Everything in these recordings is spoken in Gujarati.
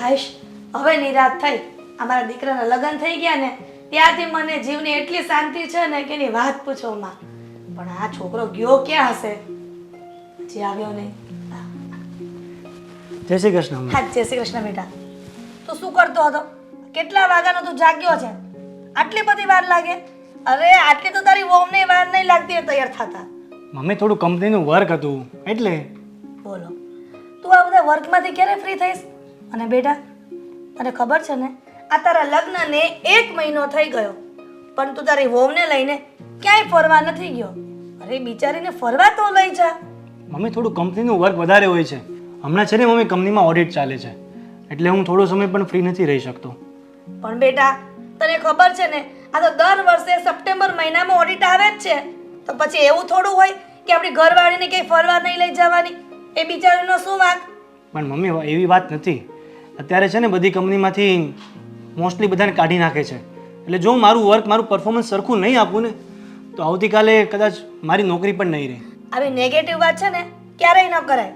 હાશ, હવે નિરાશ થઈ. અમારા દીકરાના લગ્ન થઈ ગયા ને ત્યારથી મને જીવની એટલી શાંતિ છે ને કે એની વાત પૂછો માં. પણ આ છોકરો ગયો ક્યાં હશે? હજી આવ્યો નહીં. જય શ્રી કૃષ્ણ. હા, જય શ્રી કૃષ્ણ બેટા. તું શું કરતો હતો? કેટલા વાગ્યાનો તું જાગ્યો છે? આટલી બધી વાર લાગે? અરે આટલી તો તારી વહુને વાર નહીં લાગતી હોય તૈયાર થતા. મમ્મી થોડું કંપનીનું વર્ક હતું એટલે. બોલો, તું આ બધા વર્કમાંથી ક્યારે ફ્રી થઈશ? અને બેટા, તને ખબર છે ને આ તારા લગ્નને 1 મહિનો થઈ ગયો પણ તું તારી વહુને લઈને ક્યાંય ફરવા નથી ગયો. અરે બિચારીને ફરવા તો લઈ જા. મમ્મી થોડું કંપનીનું વર્ક વધારે હોય છે. હમણાં છે ને મમ્મી કંપનીમાં ઓડિટ ચાલે છે એટલે હું થોડો સમય પણ ફ્રી નથી રહી શકતો. પણ બેટા, તને ખબર છે ને આ તો દર વર્ષે સપ્ટેમ્બર મહિનામાં ઓડિટ આવે જ છે. તો પછી એવું થોડું હોય કે આપણી ઘરવાળીને ક્યાંય ફરવા નહીં લઈ જવાની? એ બિચારીનો શું વાંક? પણ મમ્મી એવી વાત નથી. અત્યારે છે ને બધી કંપનીમાંથી મોસ્ટલી બધાને કાઢી નાખે છે. એટલે જો મારું વર્ક મારું પરફોર્મન્સ સરખું નહીં આપું ને તો આવતીકાલે કદાચ મારી નોકરી પણ નહીં રહે. આવી નેગેટિવ વાત છે ને ક્યારેય ન કરાય.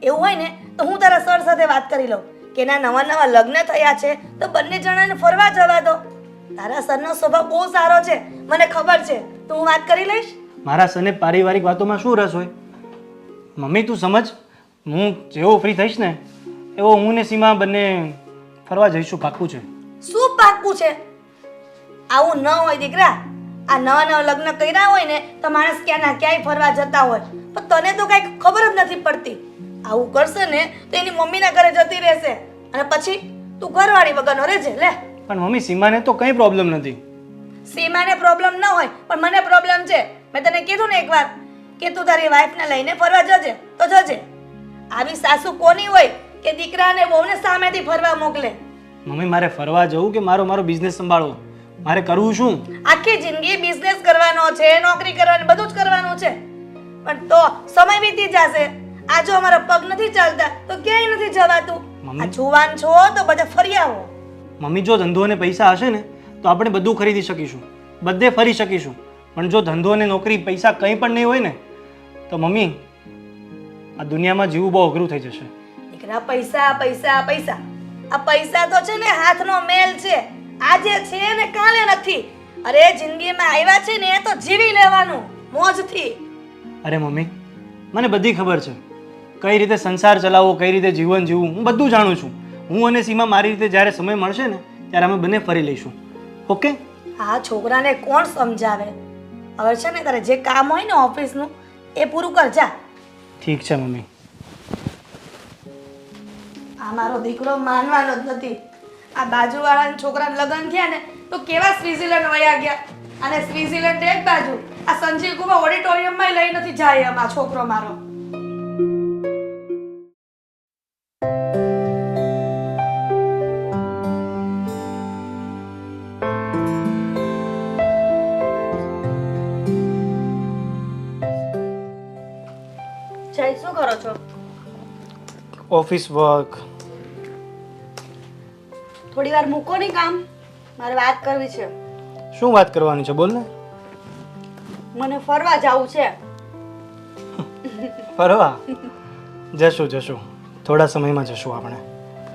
એવું હોય ને તો હું તારા સર સાથે વાત કરી લઉં કે ના નવા નવા લગ્ન થયા છે તો બંને જણાને ફરવા જવા દો. તારા સરનો સ્વભાવ બહુ સારો છે, મને ખબર છે. તો હું વાત કરી લઈશ. મારા સને પારિવારિક વાતોમાં શું રસ હોય? મમ્મી તું સમજ, હું જેવો ફ્રી થઈશ ને એવો હું ને સીમા બંને ફરવા જઈશું, પાક્કું છે. શું પાક્કું છે? આવું ન હોય દીકરા. આ નવા નવા લગ્ન કર્યા હોય ને તો માણસ ક્યાંના ક્યાંય ફરવા જતા હોય પણ તને તો કઈ ખબર જ નથી પડતી. આવું કરશે ને તો એની મમ્મીના ઘરે જતી રહેશે અને પછી તું ઘરવાળી વગરનો રહેજે. લે. પણ મમ્મી સીમાને તો કંઈ પ્રોબ્લેમ નથી. સીમાને પ્રોબ્લેમ ન હોય પણ મને પ્રોબ્લેમ છે. મેં તને કીધું ને એકવાર કે તું તારી વાઈફને લઈને ફરવા જજે તો જજે. આવી સાસુ કોની હોય કે દીકરાને વહુને સામેથી ફરવા મોકલે? મમ્મી મારે ફરવા જવું કે મારો બિઝનેસ સંભાળવો? મારે કરવું શું? આખી જિંદગી બિઝનેસ કરવાનો છે, નોકરી કરવાની, બધું જ કરવાનું છે. પણ તો સમય વીતી જશે. આ જો અમારા પગ નથી ચાલતા તો ક્યાંય નથી જવાતું. આ જુવાન છો તો બધા ફરી આવો. મમ્મી જો ધંધો અને પૈસા હશે ને તો આપણે બધું ખરીદી શકીશું, બધે ફરી શકીશું. પણ જો ધંધો અને નોકરી પૈસા કંઈ પણ નહીં હોય ને તો મમ્મી આ દુનિયામાં જીવવું બહુ અઘરું થઈ જશે. દીકરા, પૈસા પૈસા પૈસા, આ પૈસા તો છે ને હાથનો મેલ છે. આજે છે ને કાલે નથી. અરે જિંદગીમાં આવ્યા છે ને તો જીવી લેવાનું મોજથી. અરે મમ્મી મને બધી ખબર છે કઈ રીતે સંસાર ચલાવવો, કઈ રીતે જીવન જીવવું, હું બધું જાણું છું. હું અને સીમા મારી રીતે જ્યારે સમય મળશે ને ત્યારે અમે બંને ફરી લઈશું. ઓકે? આ છોકરાને કોણ સમજાવે? હવે છે ને તારે જે કામ હોય ને ઓફિસનું એ પૂરું કર જા. ઠીક છે મમ્મી. આ મારો દીકરો માનવાનો જ નથી. આ બાજુવાળાના છોકરાના લગ્ન થયા ને તો કેવા સ્વિટ્ઝરલેન્ડ વયા ગયા. અને સ્વિટ્ઝરલેન્ડ એક બાજુ આ સંજીવ કુમાર ઓડિટોરિયમમાં લઈ નથી જાય એમ આ છોકરો મારો. જય, શું કરો છો? Office work. થોડી વાર મૂકો ને કામ, મારે વાત કરવી છે. શું વાત કરવાની છે? બોલ ને. મને ફરવા જવું છે. ફરવા જશું થોડા સમયમાં જશું આપણે.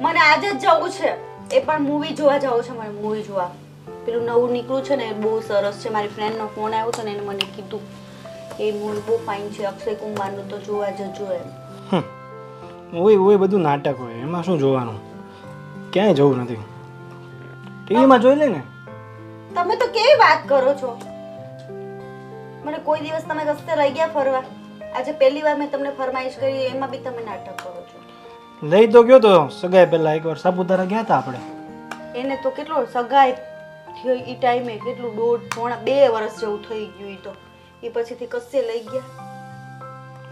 મને આજે જ જવું છે. એ પણ મૂવી જોવા જવું છે. મને મૂવી જોવા પેલું નવું નીકળ્યું છે ને એ બહુ સરસ છે. મારી ફ્રેન્ડનો ફોન આવ્યો હતો ને એને મને કીધું એ મૂવી બહુ ફાઇન છે, અક્ષય કુમારનું, તો જોવા જજો એમ. મૂવી બધું નાટક હોય, એમાં શું જોવાનું? ક્યાંય જવું નથી. ટીવીમાં જોઈ લે ને. તમે તો કેવી વાત કરો છો? મને કોઈ દિવસ તમે રસ્તે લઈ ગયા ફરવા? આજે પહેલી વાર મેં તમને ફરમાઈશ કરી એમાં બી તમે નાટક કરો છો. લઈ તો ગયો તો સગાઈ પહેલા એકવાર સાપુતારા ગયા હતા આપણે. એને તો કેટલો સગાઈ થયો એ ટાઈમે કેટલું 1.5-2 વર્ષ જેવું થઈ ગયું. એ તો એ પછીથી કશે લઈ ગયા?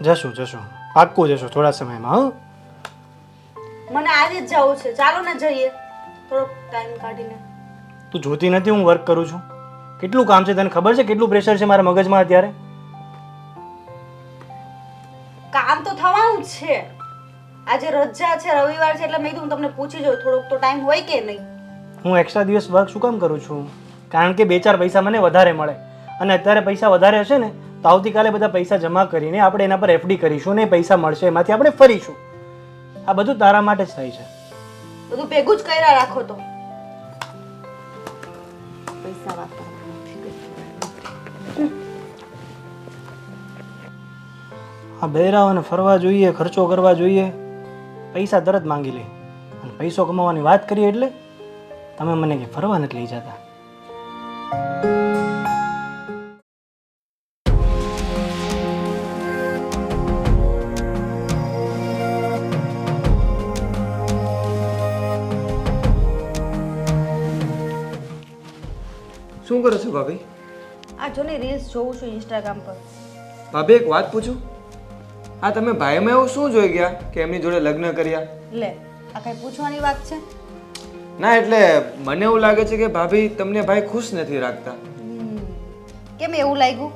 જશું પાક્કું જશું થોડા સમયમાં. મને આજે જ જવું છે. ચાલો ને જઈએ થોડો ટાઈમ કાઢીને. તું જોતી નથી હું વર્ક કરું છું? કેટલું કામ છે તને ખબર છે? કેટલું પ્રેશર છે મારા મગજમાં અત્યારે? કામ તો થવાનું જ છે. આજે રજા છે, રવિવાર છે, એટલે મેં કીધું તમને પૂછી જોઉં થોડોક તો ટાઈમ હોય કે નહીં. હું એક્સ્ટ્રા દિવસ વર્ક શું કામ કરું છું? કારણ કે 2-4 પૈસા મને વધારે મળે. અને અત્યારે પૈસા વધારે હશે ને તો આવતીકાલે બધા પૈસા જમા કરીને આપણે એના પર એફડી કરીશું ને પૈસા મળશે એમાંથી આપણે ફરીશું. આ બધું તારા માટે જ થાય છે. બધું ભેગું જ કર્યા રાખો તો પૈસા વાપરવાના. આ બહેરાઓને ફરવા જોઈએ, ખર્ચો કરવા જોઈએ, પૈસા તરત માંગી લે. અને પૈસો કમાવાની વાત કરીએ એટલે તમે મને કે ફરવા નથી લઈ જતા. શું કરો છો ભાભી? આ જો ને રીલ્સ જોઉં છું ઇન્સ્ટાગ્રામ પર. ભાભી એક વાત પૂછું, આ તમે ભાઈમાં એવું શું જોઈ ગયા કે એમની જોડે લગ્ન કર્યા? લે આ કઈ પૂછવાની વાત છે? ના એટલે મને એવું લાગે છે કે ભાભી તમને ભાઈ ખુશ નથી રાખતા. કેમ એવું લાગ્યું?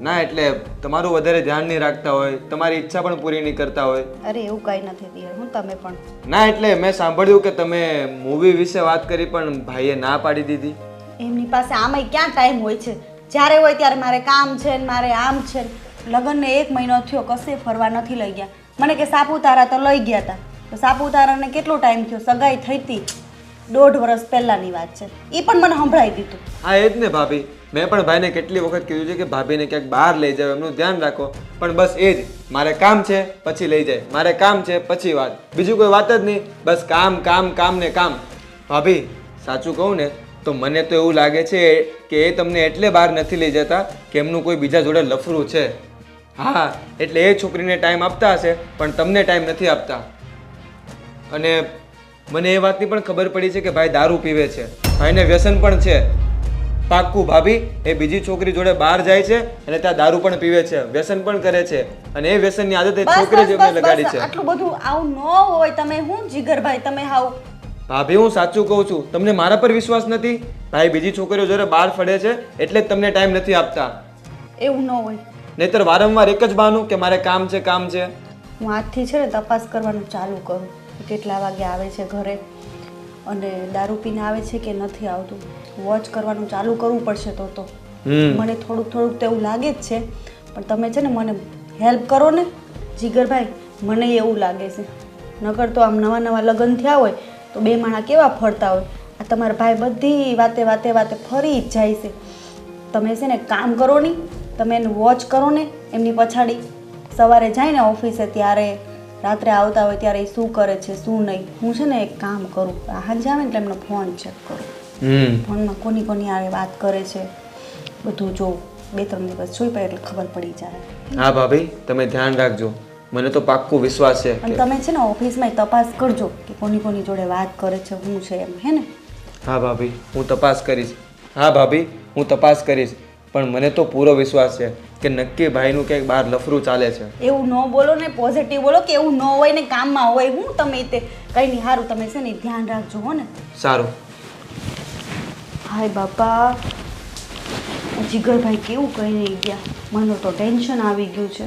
ના એટલે તમારું વધારે ધ્યાન નહીં રાખતા હોય, તમારી ઈચ્છા પણ પૂરી નહીં કરતા હોય. અરે એવું કઈ નથી યાર, હું તમે પણ. ના એટલે મેં સાંભળ્યું કે તમે મૂવી વિશે વાત કરી પણ ભાઈએ ના પાડી દીધી. એમની પાસે આમાંય ક્યાં ટાઈમ હોય છે? જ્યારે હોય ત્યારે મારે કામ છે ને મારે આમ છે ને. લગ્નને 1 મહિનો થયો, કશે ફરવા નથી લઈ ગયા. મને કે સાપુતારા તો લઈ ગયા હતા. તો સાપુતારાને કેટલો ટાઈમ થયો? સગાઈ થઈ હતી 1.5 વર્ષ પહેલાની વાત છે. એ પણ મને સંભળાવી દીધું. હા એ જ ને ભાભી, મેં પણ ભાઈને કેટલી વખત કીધું છે કે ભાભીને ક્યાંક બહાર લઈ જાવ, એમનું ધ્યાન રાખો, પણ બસ એ જ મારે કામ છે પછી લઈ જાય, મારે કામ છે પછી વાત, બીજું કોઈ વાત જ નહીં, બસ કામ કામ કામ ને કામ. ભાભી સાચું કહું ને તો મને તો એવું લાગે છે કે એ તમને એટલે બહાર નથી લઈ જતા કે એમનું કોઈ બીજા જોડે લફરું છે. હા એટલે એ છોકરીને ટાઈમ આપતા હશે પણ તમને ટાઈમ નથી આપતા. અને મને એ વાતની પણ ખબર પડી છે કે ભાઈ દારૂ પીવે છે, ભાઈને વ્યસન પણ છે. પાક્કું ભાભી, એ બીજી છોકરી જોડે બહાર જાય છે અને ત્યાં દારૂ પણ પીવે છે, વ્યસન પણ કરે છે અને એ વ્યસનની આદત એ છોકરી જ એમને લગાડી છે. આટલું બધું આવું ન હોય. તમે હું જીગરભાઈ તમે હાવ. ભાભી હું સાચું કહું છું, તમને મારા પર વિશ્વાસ નથી? ભાઈ બીજી છોકરીઓ જોડે બહાર ફરે છે એટલે જ તમને ટાઈમ નથી આપતા. એવું ન હોય. નહીતર વારંવાર એક જ બહાનું કે મારે કામ છે કામ છે. હું આજથી છે ને તપાસ કરવાનું ચાલુ કરું કે કેટલા વાગે આવે છે ઘરે અને દારૂ પીને આવે છે કે નથી આવતું. વોચ કરવાનું ચાલુ કરવું પડશે તો મને થોડુંક થોડુંક તો એવું લાગે જ છે. પણ તમે છે ને મને હેલ્પ કરો ને જીગરભાઈ, મને એવું લાગે છે. નકર તો આમ નવા નવા લગ્ન થયા હોય તો બે માણા કેવા ફરતા હોય. આ તમારા ભાઈ બધી વાતે વાતે વાતે ફરી જ જાય છે. તમે છે ને કામ કરો નહીં, તમે એને વોચ કરો ને એમની પછાડી. સવારે જાય ને ઓફિસે ત્યારે, રાત્રે આવતા હોય ત્યારે એ શું કરે છે શું નહીં. હું છે ને એક કામ કરું, હાંજે આવે ને એટલે એમનો ફોન ચેક કરું. ફોનમાં કોની કોની આવે વાત કરે છે બધું જોઉં. 2-3 દિવસ જોઈ પડે એટલે ખબર પડી જાય. હા ભાભી તમે ધ્યાન રાખજો, મને તો પાક્કું વિશ્વાસ છે. અને તમે છે ને ઓફિસમાં તપાસ કરજો કે કોની કોની જોડે વાત કરે છે શું છે એમ, હે ને? હા ભાભી હું તપાસ કરીશ. હા ભાભી હું તપાસ કરીશ, પણ મને તો પૂરો વિશ્વાસ છે કે નક્કી ભાઈનું ક્યાંક બહાર લફરું ચાલે છે. એવું ન બોલો ને, પોઝિટિવ બોલો કે એવું ન હોય ને કામમાં હોય. હું તમે તે કંઈ નહીં, સારું તમે છે ને ધ્યાન રાખજો હો ને. સારું. હાય બાપા, જીગરભાઈ કેવું કહી નહીં ગયા. મને તો ટેન્શન આવી ગયું છે.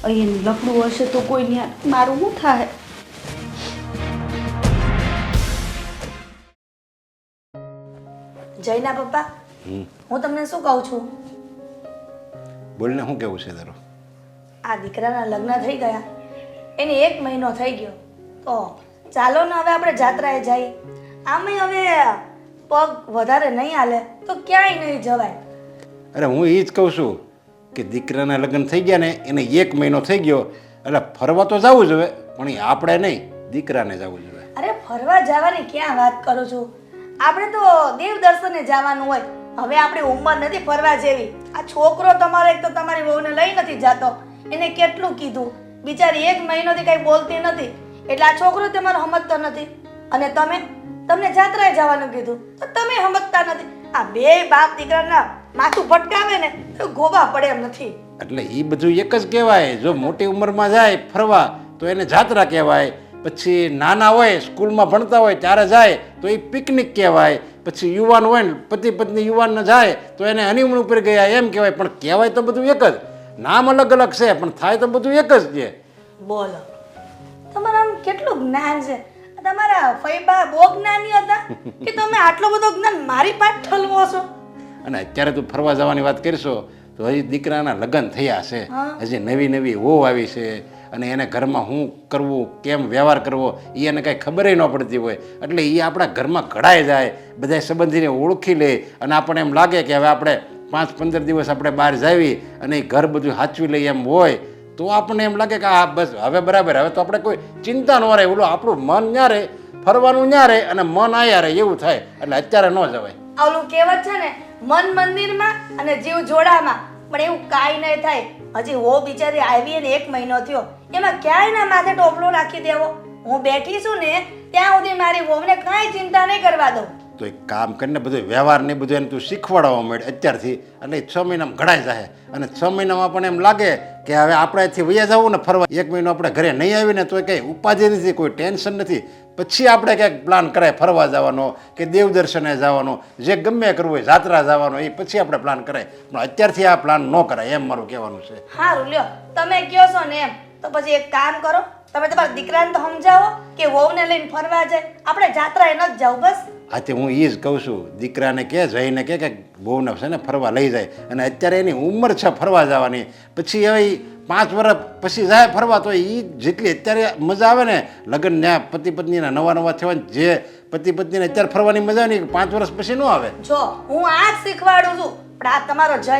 અહીં લફડું હશે તો કોઈ નહીં, મારું શું થાય? જયના પપ્પા, હું તમને શું કહું છું? બોલને શું કેવું છે તારું? આ દીકરાના લગ્ન થઈ ગયા, એને 1 મહિનો થઈ ગયો, તો ચાલો ને હવે આપણે જાત્રાએ જઈએ. આમેય હવે પગ વધારે નહીં હાલે તો ક્યાંય નહીં જવાય. અરે હું એ જ કહું છું કે દીકરાના લગ્ન થઈ ગયા ને એને 1 મહિનો થઈ ગયો એટલે ફરવા તો જવું જોઈએ, પણ એ આપણે નહીં, દીકરાને જવું જોઈએ. અરે ફરવા જવાની ક્યાં વાત કરું છું? આપણે તો દેવ દર્શને જવાનું હોય. હવે આપણી ઉંમર નથી ફરવા જેવી. આ છોકરો તમારો એક તો તમારી વહુને લઈ નથી જાતો. એને કેટલું કીધું, બિચારી 1 મહિનોથી કંઈ બોલતી નથી એટલે આ છોકરો તમારો સમજતો નથી. અને તમને જાત્રાએ જવાનું કીધું તો તમે સમજતા નથી. આ બે બાપ દીકરાના માથું ફટકાવે ને તો ગોબા પડે એમ નથી. એટલે એ બધું એક જ કહેવાય. જો મોટી ઉંમરમાં જાય ફરવા તો એને જાત્રા કહેવાય, પછી નાના હોય સ્કૂલમાં ભણતા હોય ત્યારે જાય તો એ પિકનિક કહેવાય, પછી યુવાન હોય ને પતિ પત્ની યુવાનને જાય તો એને હનીમૂન ઉપર ગયા એમ કહેવાય. પણ કહેવાય તો બધું એક જ, નામ અલગ અલગ છે પણ થાય તો બધું એક જ છે. બોલો, તમારા આમ કેટલું જ્ઞાન છે. તમારા ફઈબા બહુ જ્ઞાની હતા કે તમે આટલો બધો જ્ઞાન મારી પાસે ઠલવો છો? અને અત્યારે તું ફરવા જવાની વાત કરીશો તો હજી દીકરાના લગ્ન થયા છે, હજી નવી નવી વહુ આવી છે, અને એને ઘરમાં શું કરવું કેમ વ્યવહાર કરવો એ એને કાંઈ ખબર ન પડતી હોય. એટલે એ આપણા ઘરમાં ઘડાઈ જાય, બધા સંબંધીને ઓળખી લે અને આપણને એમ લાગે કે હવે આપણે 5-15 દિવસ આપણે બહાર જાવી અને એ ઘર બધું સાચવી લઈએ એમ હોય તો આપણને એમ લાગે કે આ બસ હવે બરાબર, હવે તો આપણે કોઈ ચિંતા ન રહે, ઓલું આપણું મન ન્યા રહે, ફરવાનું ન્યા રહે અને મન આયા રહે એવું થાય. એટલે અત્યારે ન જવાય. ઓલું કહેવત છે ને, મન મંદિરમાં અને જીવ જોડામાં, પણ એવું કાંઈ નહીં થાય. હજી હો બિચારી આવી ને 1 મહિનો થયો, એમાં ક્યાંય ના માથે ટોપલો રાખી દેવો. હું બેઠી છું ને ત્યાં સુધી મારી વહુને કાંઈ ચિંતા નહીં કરવા દઉં. તો એક કામ કરીને બધું વ્યવહાર ને બધું એને તું શીખવાડવા માંડ અત્યારથી. એટલે 6 મહિનામાં ઘડાઈ જાય અને 6 મહિનામાં પણ એમ લાગે કે હવે આપણે અહીંથી વયા જવું ને ફરવા. 1 મહિનો આપણે ઘરે નહીં આવીને તો કંઈ ઉપાધિ નથી, કોઈ ટેન્શન નથી. પછી આપણે ક્યાંક પ્લાન કરાય ફરવા જવાનો કે દેવદર્શને જવાનો, જે ગમે કરવું હોય, જાત્રા જવાનો, એ પછી આપણે પ્લાન કરાય. પણ અત્યારથી આ પ્લાન ન કરાય એમ મારું કહેવાનું છે. સારું લ્યો, તમે કહો છો ને એમ, તો પછી એક કામ કરો, તમે તમારા દીકરાને તો સમજાવો કે વહુને લઈને ફરવા જાય, આપણે જાત્રાએ ન જ જાવ બસ. આથી હું એ જ કહું છું, દીકરાને કે જઈને કે બહુને છે ને ફરવા લઈ જાય. અને અત્યારે એની ઉંમર છે ફરવા જવાની, પછી હવે 5 વર્ષ પછી જાય ફરવા તો એ જેટલી અત્યારે મજા આવે ને, લગ્ન ત્યાં પતિ પત્નીના નવા થવાની જે પતિ પત્નીને અત્યારે ફરવાની મજા આવે ને 5 વર્ષ પછી ન આવે. જો હું આ જ શીખવાડું છું, પણ આ તમારો જય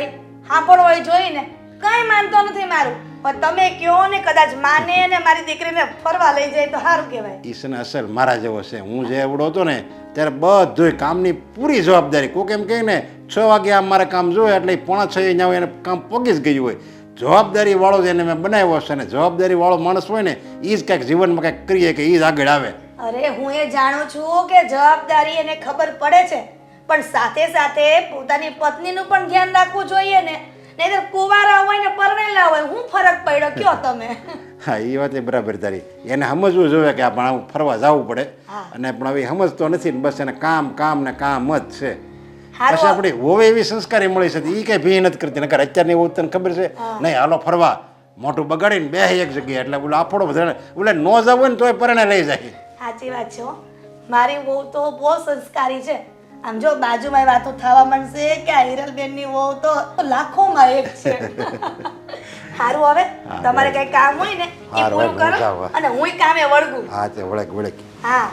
સાંભળવો હોય જોઈને કઈ માનતો નથી મારું. પણ તમે કહો ને કદાચ માને ને મારી દીકરીને ફરવા લઈ જાય તો સારું કહેવાય. ઈસને અસલ મારા જેવો છે. હું જે એવડો હતો ને ત્યારે બધું કામની પૂરી જવાબદારી. કોઈક એમ કહે ને 6 વાગે આમ મારે કામ જોઈએ એટલે 5:45 અહીંયા હોય એને કામ પગી જ ગયું હોય. જવાબદારી વાળો જ એને મેં બનાવ્યો છે ને જવાબદારી વાળો માણસ હોય ને એ જ કંઈક જીવનમાં કંઈક કરીએ કે એ જ આગળ આવે. અરે હું એ જાણું છું કે જવાબદારી એને ખબર પડે છે, પણ સાથે સાથે પોતાની પત્નીનું પણ ધ્યાન રાખવું જોઈએ ને. નહીંતર કુંવારા હોય ને પરણેલા હોય, હું ફરક પડ્યો કયો તમે? હા એ વાત એ બરાબર તારી. એને સમજવું જોઈએ કે આપણે ફરવા જવું પડે અને પણ હવે સમજતો નથી ને બસ એને કામ કામ ને કામ જ છે. પછી આપણે હોવે એવી સંસ્કારી મળી છે એ કઈ ભી નથી કરતી. નકર અત્યારની એવું તને ખબર છે નહીં, હાલો ફરવા મોટું બગાડીને બે એક જગ્યાએ એટલે બોલો આપણો બધા બોલે ન જવું હોય ને તોય પરણે લઈ જાય. સાચી વાત છે હો. મારી વહુ તો બહુ સંસ્કારી છે. આમ જો બાજુમાં વાતો થવા માંડશે કે આ હિરલબેનની વહુ તો લાખોમાં એક છે. સારું, હવે તમારે કઈ કામ હોય ને એ પૂરું કરો અને હુંય કામે વળગું. હા તે વળગ. હા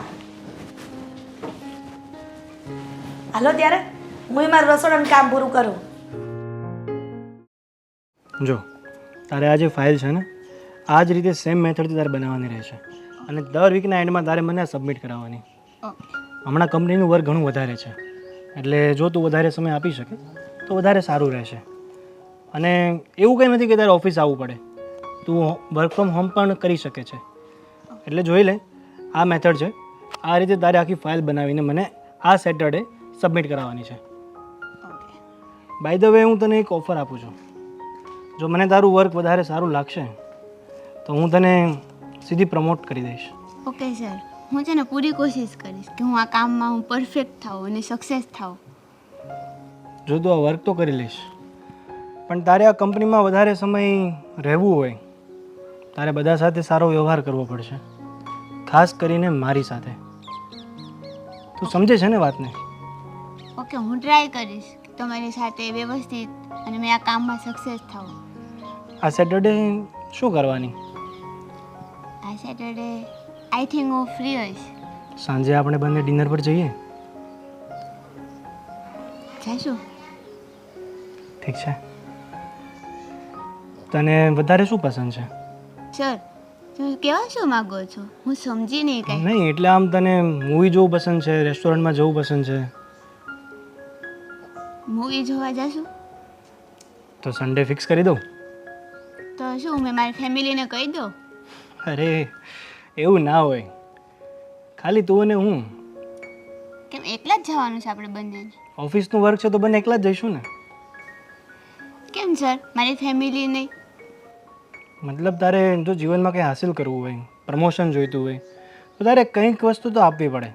હાલો ત્યારે હું મારું રસોડાનું કામ પૂરું કરું. જો તારે આ જે ફાઇલ છે ને આ જ રીતે સેમ મેથડથી તારે બનાવવાની રહેશે અને દર વીકના એન્ડમાં તારે મને સબમિટ કરાવવાની. હમણાં કંપનીનું વર્ક ઘણું વધારે છે એટલે જો તું વધારે સમય આપી શકે તો વધારે સારું રહેશે. અને એવું કંઈ નથી કે તારે ઓફિસ આવવું પડે, તું વર્ક ફ્રોમ હોમ પણ કરી શકે છે. એટલે જોઈ લે, આ મેથડ છે. આ રીતે તારે આખી ફાઇલ બનાવીને મને આ સેટરડે સબમિટ કરાવવાની છે. બાય ધ વે હું તને એક ઓફર આપું છું. જો મને તારું વર્ક વધારે સારું લાગશે તો હું તને સીધી પ્રમોટ કરી દઈશ. ઓકે સર, હું છે ને પૂરી કોશિશ કરીશ કે હું આ કામમાં હું પરફેક્ટ થાઉં અને સક્સેસ થાઉં. જો તું આ વર્ક તો કરી લઈશ પણ તારે આ કંપનીમાં વધારે સમય રહેવું હોય, તારે બધા સાથે સારો વ્યવહાર કરવો પડશે, ખાસ કરીને મારી સાથે. તું સમજે છે ને વાતને? ઓકે, હું ટ્રાય કરીશ કે તમારી સાથે વ્યવસ્થિત અને મેં આ કામમાં સક્સેસ થાઉં. આ સેટરડે શું કરવાની? આ સેટરડે આઈ થિંક હું ફ્રી હોઈશ. સાંજે આપણે બંને ડિનર પર જઈએ. જઈશું. ઠીક છે. તને વધારે શું પસંદ છે? સર, તમે કેવા શું માગો છો? હું સમજી નહીં કાંઈ. નહીં એટલે આમ તને મૂવી જોવું પસંદ છે, રેસ્ટોરન્ટમાં જવું પસંદ છે? મૂવી જોવા જશું તો સન્ડે ફિક્સ કરી દઉં. તો શું મેં મારી ફેમિલીને કહી દઉં? અરે એવું ના હોય, ખાલી તું અને હું. કેમ એકલા જ જવાનું છે આપણે બંનેને? ઓફિસનું વર્ક છે તો બંને એકલા જ જઈશું ને. કેમ સર, મારી ફેમિલી નહીં? મતલબ તારે જો જીવનમાં કંઈ હાસિલ કરવું હોય, પ્રમોશન જોઈતું હોય તો તારે કંઈક વસ્તુ તો આપવી પડે.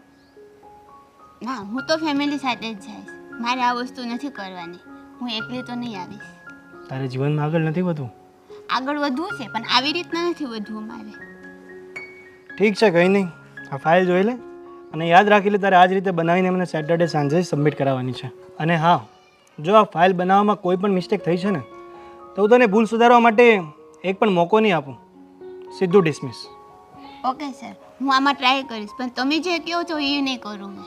ના, હું તો ફેમિલી સાથે જ જઈશ. મારે આ વસ્તુ નથી કરવાની. હું એકલી તો નહીં આવીશ. તારે જીવનમાં આગળ નથી વધવું? આગળ વધવું છે પણ આવી રીતના નથી વધવું મારે. ઠીક છે, કંઈ નહીં. આ ફાઇલ જોઈ લે અને યાદ રાખી લે, તારે આ જ રીતે બનાવીને મને સેટરડે સાંજે સબમિટ કરાવવાની છે. અને હા, જો આ ફાઇલ બનાવવામાં કોઈ પણ મિસ્ટેક થઈ છે ને તો હું તને ભૂલ સુધારવા માટે એક પણ મોકો નહીં આપું. સીધું ડિસમિસ. ઓકે સર, હું આમાં ટ્રાય કરીશ, પણ તમે જે કહો છો એ નહીં કરું મેં.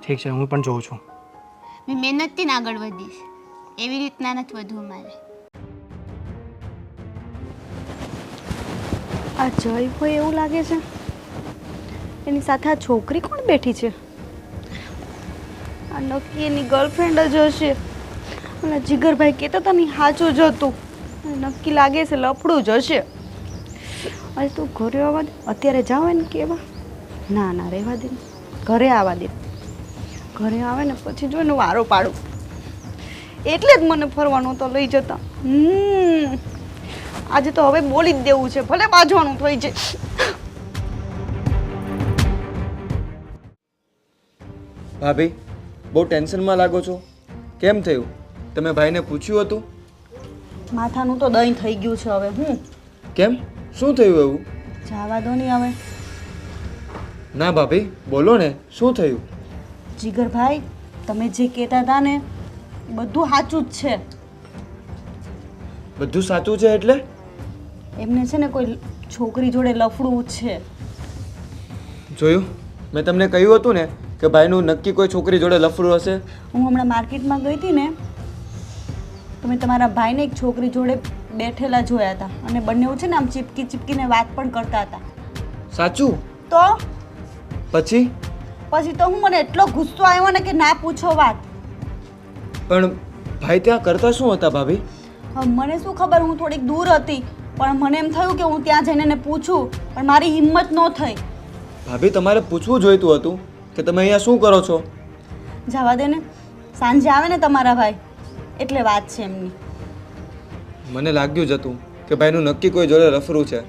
ઠીક છે, હું પણ જોઉં છું. મેં મહેનતથી ને આગળ વધીશ, એવી રીતના નથી વધવું મારે. આ જય હોય એવું લાગે છે. એની સાથે આ છોકરી કોણ બેઠી છે? આ નક્કી એની ગર્લફ્રેન્ડ જ હશે. અને જીગરભાઈ કહેતા હતા ને સાચું જ હતું. નક્કી લાગે છે લફડું જ હશે. અરે તું ઘરે આવવા દે, અત્યારે જાવ ને કેવા? ના ના રહેવા દે, ઘરે આવવા દે. ઘરે આવે ને પછી જોઈને વારો પાડું. એટલે જ મને ફરવાનો તો લઈ જતા. આજે તો હવે બોલી જ દેવું છે, ભલે બાજવાનું થઈ જાય. ભાભી બહુ ટેન્શનમાં લાગો છો, કેમ થયું? તમે ભાઈને પૂછ્યું હતું? માથાનું તો દહીં થઈ ગયું છે હવે. કેમ, શું થયું એવું? જવા દો નહીં હવે. ના ભાભી બોલો ને, શું થયું? જીગરભાઈ, તમે જે કહેતા હતા ને એ બધું સાચું જ છે. બધું સાચું છે એટલે? એમને છે ને કોઈ છોકરી જોડે લફડું છે. જોયું, મેં તમને કહ્યું હતું ને કે ભાઈનું નક્કી કોઈ છોકરી જોડે લફડું હશે. હું હમણાં માર્કેટમાં ગઈ હતી ને તો મેં તમારા ભાઈને એક છોકરી જોડે બેઠેલા જોયા હતા. અને બંને છે ને આમ ચીપકી ચીપકીને વાત પણ કરતા હતા. સાચું? તો પછી? પછી તો હું મને એટલો ગુસ્સો આવ્યો ને કે ના પૂછો વાત. પણ ભાઈ ત્યાં કરતા શું હતા ભાભી? હવે મને શું ખબર, હું થોડીક દૂર હતી પણ મને એમ થયું કે હું ત્યાં જઈને એને પૂછું, પણ મારી હિંમત ન થઈ. ભાભી તમારે પૂછવું જોઈતું હતું કે તમે અહીંયા શું કરો છો. જવા દે ને, સાંજે આવે ને તમારા ભાઈ એટલે વાત છે એમની. મને લાગ્યું જ હતું કે ભાઈનું નક્કી કોઈ જોડે લફરું છે,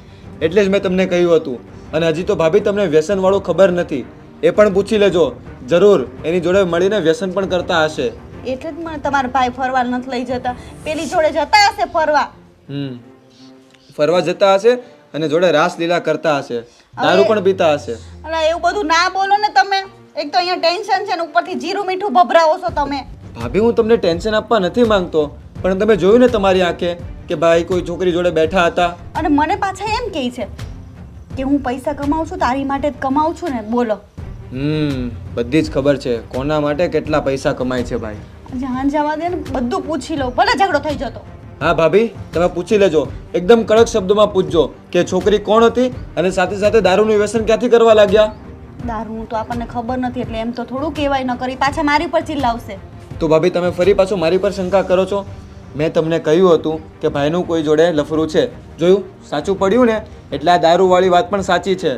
એટલે જ મેં તમને કહ્યું હતું. અને હજી તો ભાભી તમને વ્યસનવાળું ખબર નથી, એ પણ પૂછી લેજો. જરૂર એની જોડે મળીને વ્યસન પણ કરતા હશે. એટલે જ મને તમારા ભાઈ ફરવા નથી લઈ જતા. પેલી જોડે જતા હશે ફરવા. ફરવા જતા હશે અને જોડે રાસલીલા કરતા હશે, દારૂ પણ પીતા હશે. અલા એવું બધું ના બોલો ને તમે. એક તો અહીંયા ટેન્શન છે ને ઉપરથી જીરું મીઠું ભભરાવો છો તમે. ભાભી હું તમને ટેન્શન આપવા નથી માંગતો, પણ તમે જોયું ને તમારી આંખે કે ભાઈ કોઈ છોકરી જોડે બેઠા હતા. અને મને પાછા એમ કહે છે કે હું પૈસા કમાઉં છું તારી માટે જ કમાઉં છું ને. બોલો. બધી જ ખબર છે કોના માટે કેટલા પૈસા કમાય છે ભાઈ. જાન જવા દે ને, બધું પૂછી લો, ભલે ઝઘડો થઈ જતો. હા ભાભી તમે પૂછી લેજો, એકદમ કડક શબ્દોમાં પૂછજો કે છોકરી કોણ હતી અને સાથે સાથે દારૂનું વ્યસન ક્યાંથી કરવા લાગ્યા. દારૂ તો આપણને ખબર નથી એટલે એમ તો થોડું કહેવાય ન કરી, પાછા મારી પર ચિલ્લાવશે. તો ભાભી તમે ફરી પાછો મારી પર શંકા કરો છો. મેં તમને કહ્યું હતું કે ભાઈનું કોઈ જોડે લફરું છે. જોયું, સાચું પડ્યું ને. એટલે આ દારૂવાળી વાત પણ સાચી છે.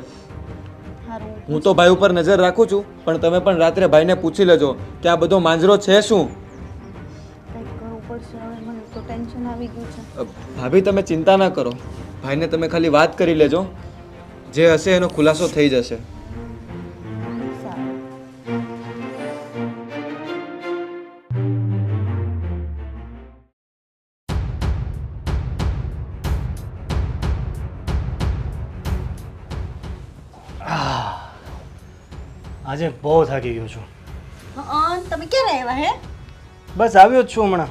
સારું, હું તો ભાઈ ઉપર નજર રાખું છું, પણ તમે પણ રાત્રે ભાઈને પૂછી લેજો કે આ બધો માંજરો છે શું. કંઈક કરવું પડશે હવે, મને તો ટેન્શન આવી ગયું છે. ભાભી તમે ચિંતા ના કરો, ભાઈને તમે ખાલી વાત કરી લેજો, જે હશે એનો ખુલાસો થઈ જશે. સારું. આજે બહુ થાકી ગયો છું. તમે ક્યારે આવ્યા હે? બસ આવ્યો જ છું હમણાં.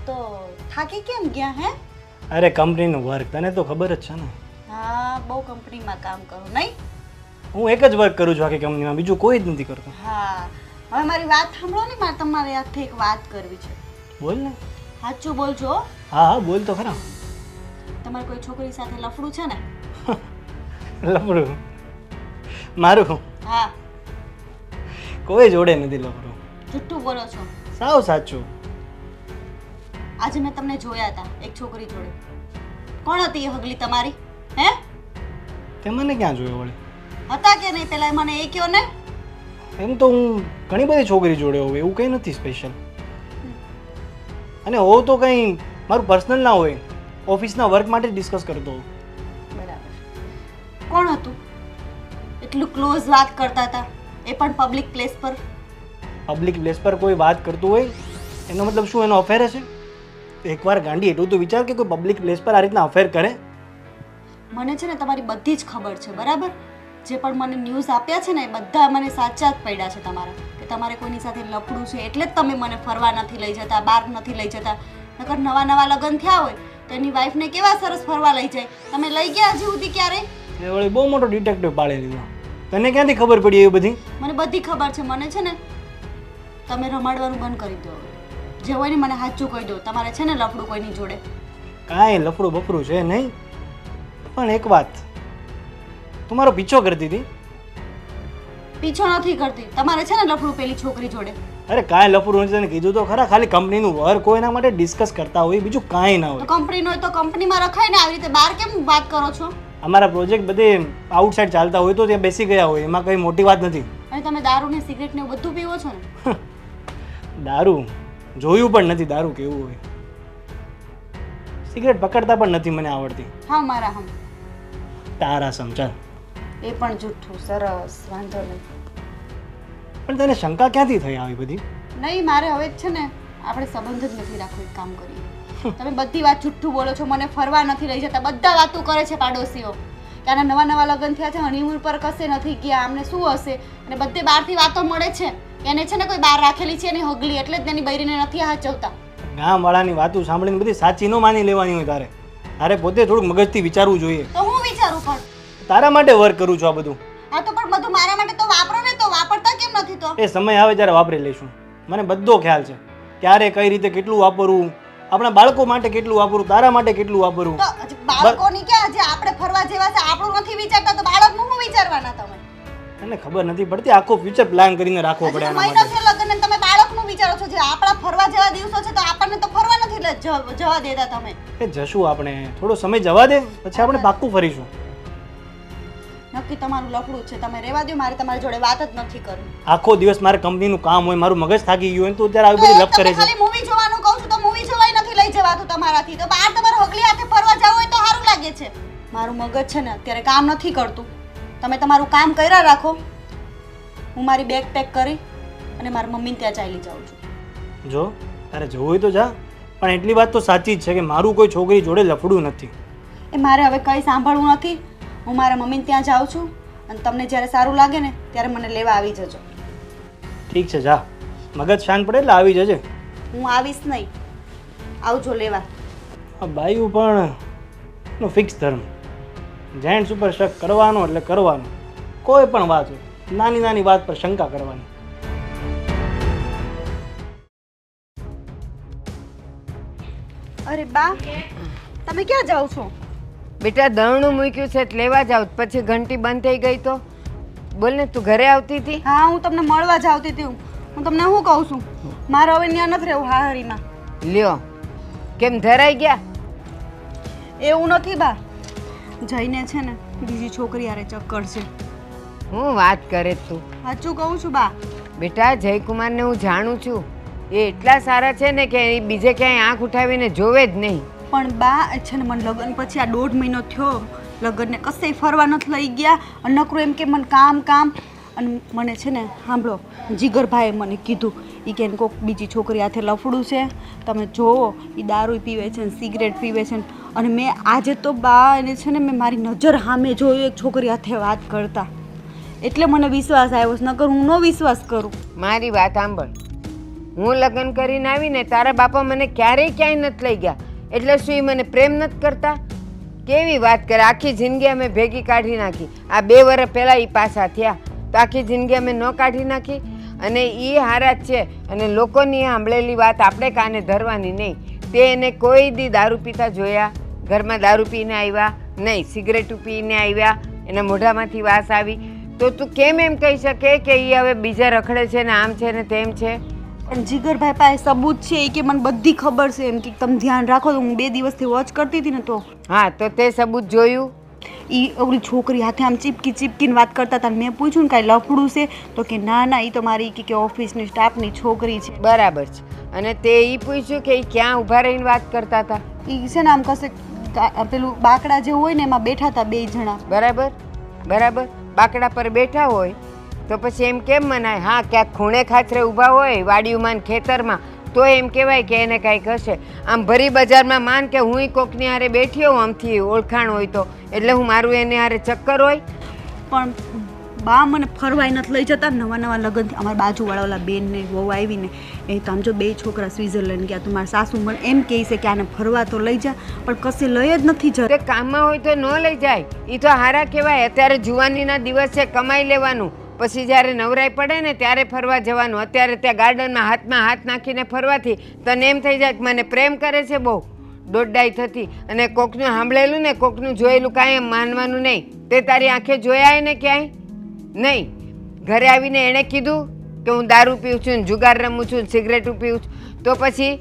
તો થાકી કેમ ગયા હે? અરે કંપનીનું વર્ક તને તો ખબર જ છે ને. હા, બહુ કંપનીમાં કામ કરું નહીં? હું એક જ વર્ક કરું છું આખી કંપનીમાં, બીજું કોઈ જ નથી કરતો. હા, હવે મારી વાત સાંભળો ને, મારે તમારે હાથથી એક વાત કરવી છે. બોલ ને. સાચું બોલજો. હા હા બોલ તો ખરા. તમારે કોઈ છોકરી સાથે લફડું છે ને? લફડું મારું હા. કોઈ જોડે નથી લફડું. જુઠ્ઠું બોલો છો. સાવ સાચું. આજે મેં તમને જોયા હતા એક છોકરી જોડે. કોણ હતી એ હગલી તમારી? હે? તે મને ક્યાં જોયો વળી? હતા કે નહીં પેલા મને એ કહો ને. એમ તો હું ઘણી બધી છોકરી જોડે હોઉં, એવું કંઈ નથી સ્પેશિયલ. અને હોવ તો કંઈ મારું પર્સનલ ના હોય, ઓફિસના વર્ક માટે ડિસ્કસ કરતો હોઉં. બરાબર. કોણ હતું? એટલું ક્લોઝ વાત કરતા હતા, એ પણ પબ્લિક પ્લેસ પર. પબ્લિક પ્લેસ પર કોઈ વાત કરતું હોય એનો મતલબ શું એનો અફેર હશે? એકવાર ગાંડી એટલું તો વિચાર કે કોઈ પબ્લિક પ્લેસ પર આ રીતના અફેર કરે. મને છે ને તમારી બધી જ ખબર છે, બરાબર? જે પણ મને ન્યૂઝ આપ્યા છે ને એ બધા મને સાચા જ પડ્યા છે તમારા, કે તમારે કોઈની સાથે લફડું છે એટલે જ તમે મને ફરવા નથી લઈ જતા, બહાર નથી લઈ જતા. નકર નવા નવા લગ્ન થયા હોય તેની વાઈફને કેવા સરસ ફરવા લઈ જાય. તમે લઈ ગયા હજી સુધી ક્યારે? એ વળી બહુ મોટો ડિટેક્ટિવ પાડી લીધો. તને ક્યાંથી ખબર પડી એવી બધી? મને બધી ખબર છે. મને છે ને તમે રમાડવાનું બંધ કરી દો. જે હોય ને મને સાચું કહી દો. તમારે છે ને લફડું કોઈની જોડે. કાંઈ લફડું બફડું છે નહીં. પણ એક વાત, તું મારો પીછો કરતી હતી. પીછો નથી કરતી. તમારે છે ને લફડું પેલી છોકરી જોડે. અરે કાંઈ લફડું નથી, તને કીધું તો ખરા. ખાલી કંપનીનું વર્ક હોય એના માટે ડિસ્કસ કરતા હોય, બીજું કાંઈ ના તો હોય. કંપનીનો હોય તો કંપનીમાં રખાય ને. આવી રીતે બહાર કેમ વાત કરો છો? અમારા પ્રોજેક્ટ બધે આઉટસાઇડ ચાલતા હોય તો ત્યાં બેસી ગયા હોય, એમાં કંઈ મોટી વાત નથી. અને તમે દારૂ ને સિગરેટ ને એવું બધું પીવો છો ને? દારૂ જોયું પણ નથી દારૂ કેવું હોય. સિગરેટ પકડતા પણ નથી મને આવડતી. હા મારા હમ. તારા સમચાલ. એ પણ જુઠ્ઠું. સરસ, વાંધો નહીં. પણ તને શંકા ક્યાંથી થઈ આવી બધી? નહીં, મારે હવે જ છે ને આપણે સંબંધ જ નથી રાખવો. એક કામ કરીએ. તમે બધી વાત જુઠ્ઠું બોલો છો. મને ફરવા નથી લઈ જતા. બધા વાતો કરે છે પાડોશીઓ કે આના નવા નવા લગ્ન થયા છે, હનીમૂન પર કશે નથી ગયા, આમને શું હશે. અને બધે બહારથી વાતો મળે છે એને છે ને કોઈ બહાર રાખેલી છે એની હગલી, એટલે જ તેની બૈરીને નથી હાચવતા. ગામવાળાની વાતો સાંભળીને બધી સાચી ન માની લેવાની હોય તારે. તારે પોતે થોડુંક મગજથી વિચારવું જોઈએ. તો હું વિચારું પણ તારા માટે વર્ક કરું છું આ બધું. હા તો પણ બધું મારા માટે તો વાપરો ને. તો વાપરતા કેમ નથી? તો એ સમય આવે ત્યારે વાપરી લઈશું. મને બધો ખ્યાલ છે ક્યારે કઈ રીતે કેટલું વાપરવું, આપણા બાળકો માટે કેટલું વાપરવું, તારા માટે કેટલું વાપરવું. તો હજી બાળકોની ક્યાં? જે આપણે ફરવા જેવા છે આપણું નથી વિચારતા તો બાળકનું શું વિચારવાના તમે? તને ખબર નથી પડતી, આખો ફ્યુચર પ્લાન કરીને રાખવો પડે હજી તો આના મહિનો માટે. છે લગ્ન ને તમે બાળકનું વિચારો છો. જે આપણા ફરવા જેવા દિવસો છે તો આપણને તો ફરવા નથી જવા દેતા તમે. એ જશું આપણે, થોડો સમય જવા દે, પછી આપણે પાક્કું ફરીશું. નક્કી તમારું લફડું છે. તમે રહેવા દો. મારે તમારી જોડે વાત જ નથી કરવી. આખો દિવસ મારે કંપનીનું કામ હોય, મારું મગજ થાકી ગયું હોય તો અત્યારે આવી બધી લપ કરે છે. ખાલી મૂવી જોવાનું કહું છું તો મૂવી જોવાય નથી લઈ જવાતું તમારાથી. તો બહાર તમારે હગલી હાથે ફરવા જવું હોય તો સારું લાગે છે. મારું મગજ છે ને અત્યારે કામ નથી કરતું. તમે તમારું કામ કર્યા રાખો. હું મારી બેગ પેક કરી અને મારી મમ્મીને ત્યાં ચાલી જાઉં છું. જો તારે જવું હોય તો જા, પણ એટલી વાત તો સાચી જ છે કે મારું કોઈ છોકરી જોડે લફડું નથી. એ મારે હવે કંઈ સાંભળવું નથી. હું મારા મમ્મીને ત્યાં જાઉં છું અને તમને જ્યારે સારું લાગે ને ત્યારે મને લેવા આવી જજો. ઠીક છે, જા. મગજ શાંત પડે એટલે આવી જજે. હું આવીશ નહીં. આવજો લેવા. આ બાયું પણ નો ફિક્સ ધર્મ. જેન્ટ્સ ઉપર શક કરવાનો એટલે કરવાનો. કોઈ પણ વાત હોય, નાની નાની વાત પર શંકા કરવાની. અરે બા, તમે ક્યાં જાઓ છો? બેટા દળનું મૂક્યું છે એટલે લેવા જાવ. પછી ઘંટી બંધ થઈ ગઈ તો બોલ ને, તું ઘરે આવતી હતી? હા, હું તમને મળવા જ આવતી હતી. હું તમને શું કહું છું, મારે હવે ત્યાં નથી રહેવું હાહરીમાં. લ્યો, કેમ ધરાઈ ગયા? એવું નથી બા, જઈને છે ને બીજી છોકરી હારે ચક્કર છે. હું વાત કરે તું? સાચું કહું છું બા. બેટા જયકુમારને હું જાણું છું. એ એટલા સારા છે ને કે એ બીજે ક્યાંય આંખ ઉઠાવીને જોવે જ નહીં. પણ બા છે ને મને લગ્ન પછી આ 1.5 મહિનો થયો, લગ્નને કશે ફરવા નથી લઈ ગયા. અને નકરું એમ કે મને કામ કામ. અને મને છે ને સાંભળો, જીગરભાઈએ મને કીધું એ કે કોઈક બીજી છોકરી હાથે લફડું છે, તમે જોવો એ દારૂ પીવે છે ને સિગરેટ પીવે છે. અને મેં આજે તો બા એને છે ને મેં મારી નજર સામે જોયું એક છોકરી હાથે વાત કરતા, એટલે મને વિશ્વાસ આવ્યો છે. નકર હું ન વિશ્વાસ કરું. મારી વાત સાંભળ, હું લગ્ન કરીને આવીને તારા બાપા મને ક્યારેય ક્યાંય નથી લઈ ગયા. એટલે શું એ મને પ્રેમ નથી કરતા? કેવી વાત કરે! આખી જિંદગી અમે ભેગી કાઢી નાખી. આ 2 વર્ષ પહેલાં એ પાછા થયા તો આખી જિંદગી અમે ન કાઢી નાખી. અને એ હારા જ છે. અને લોકોની સાંભળેલી વાત આપણે કાને ધરવાની નહીં. તે એને કોઈ દી દારૂ પીતા જોયા? ઘરમાં દારૂ પીને આવ્યા નહીં, સિગરેટ પીને આવ્યા, એના મોઢામાંથી વાસ આવી. તો તું કેમ એમ કહી શકે કે એ હવે બીજા રખડે છે ને આમ છે ને તેમ છે? પણ જીગરભાઈ પાસે સબૂત છે. એ કે મને બધી ખબર છે. એમ કે તમે ધ્યાન રાખો. તો હું 2 દિવસથી વોચ કરતી હતી ને તો હા, તો તે સબૂત જોયું? એ ઓલી છોકરી હાથે આમ ચીપકીને વાત કરતા હતા. મેં પૂછ્યું ને કાંઈ લફડું છે? તો કે ના ના, એ તો મારી કે ઓફિસની સ્ટાફની છોકરી છે. બરાબર છે. અને તે એ પૂછ્યું કે એ ક્યાં ઊભા રહીને વાત કરતા હતા? એ છે ને આમ કશે પેલું બાકડા જેવું હોય ને એમાં બેઠા હતા 2 જણા. બરાબર બરાબર. બાકડા પર બેઠા હોય તો પછી એમ કેમ મનાય? હા, ક્યાંક ખૂણે ખાચરે ઊભા હોય વાડીઓમાં ને ખેતરમાં તો એમ કહેવાય કે એને કાંઈક હશે. આમ ભરી બજારમાં માન કે હું કોકની હારે બેઠી હોઉં, આમથી ઓળખાણ હોય તો એટલે હું મારું એને હારે ચક્કર હોય. પણ બા મને ફરવાય નથી લઈ જતા. નવા નવા લગ્નથી અમારા બાજુવાળા ઓલા બેન ને વહુ આવીને એ તો આમ જો 2 છોકરા સ્વિટ્ઝરલેન્ડ ગયા. તો મારા સાસુ મને એમ કહે છે કે આને ફરવા તો લઈ જા, પણ કશે લઈ જ નથી જતા. તે કામમાં હોય તો ન લઈ જાય, એ તો હારા કહેવાય. અત્યારે જુવાનીના દિવસ છે, કમાઈ લેવાનું, પછી જ્યારે નવરાઈ પડે ને ત્યારે ફરવા જવાનું. અત્યારે ત્યાં ગાર્ડનમાં હાથમાં હાથ નાખીને ફરવાથી તને એમ થઈ જાય કે મને પ્રેમ કરે છે બહુ, દોડડાઈ થતી. અને કોકનું સાંભળેલું ને કોકનું જોયેલું કાંઈ એમ માનવાનું નહીં. તે તારી આંખે જોયા ને ક્યાંય નહીં. ઘરે આવીને એણે કીધું કે હું દારૂ પીઉં છું ને જુગાર રમું છું ને સિગરેટું પીઉં છું, તો પછી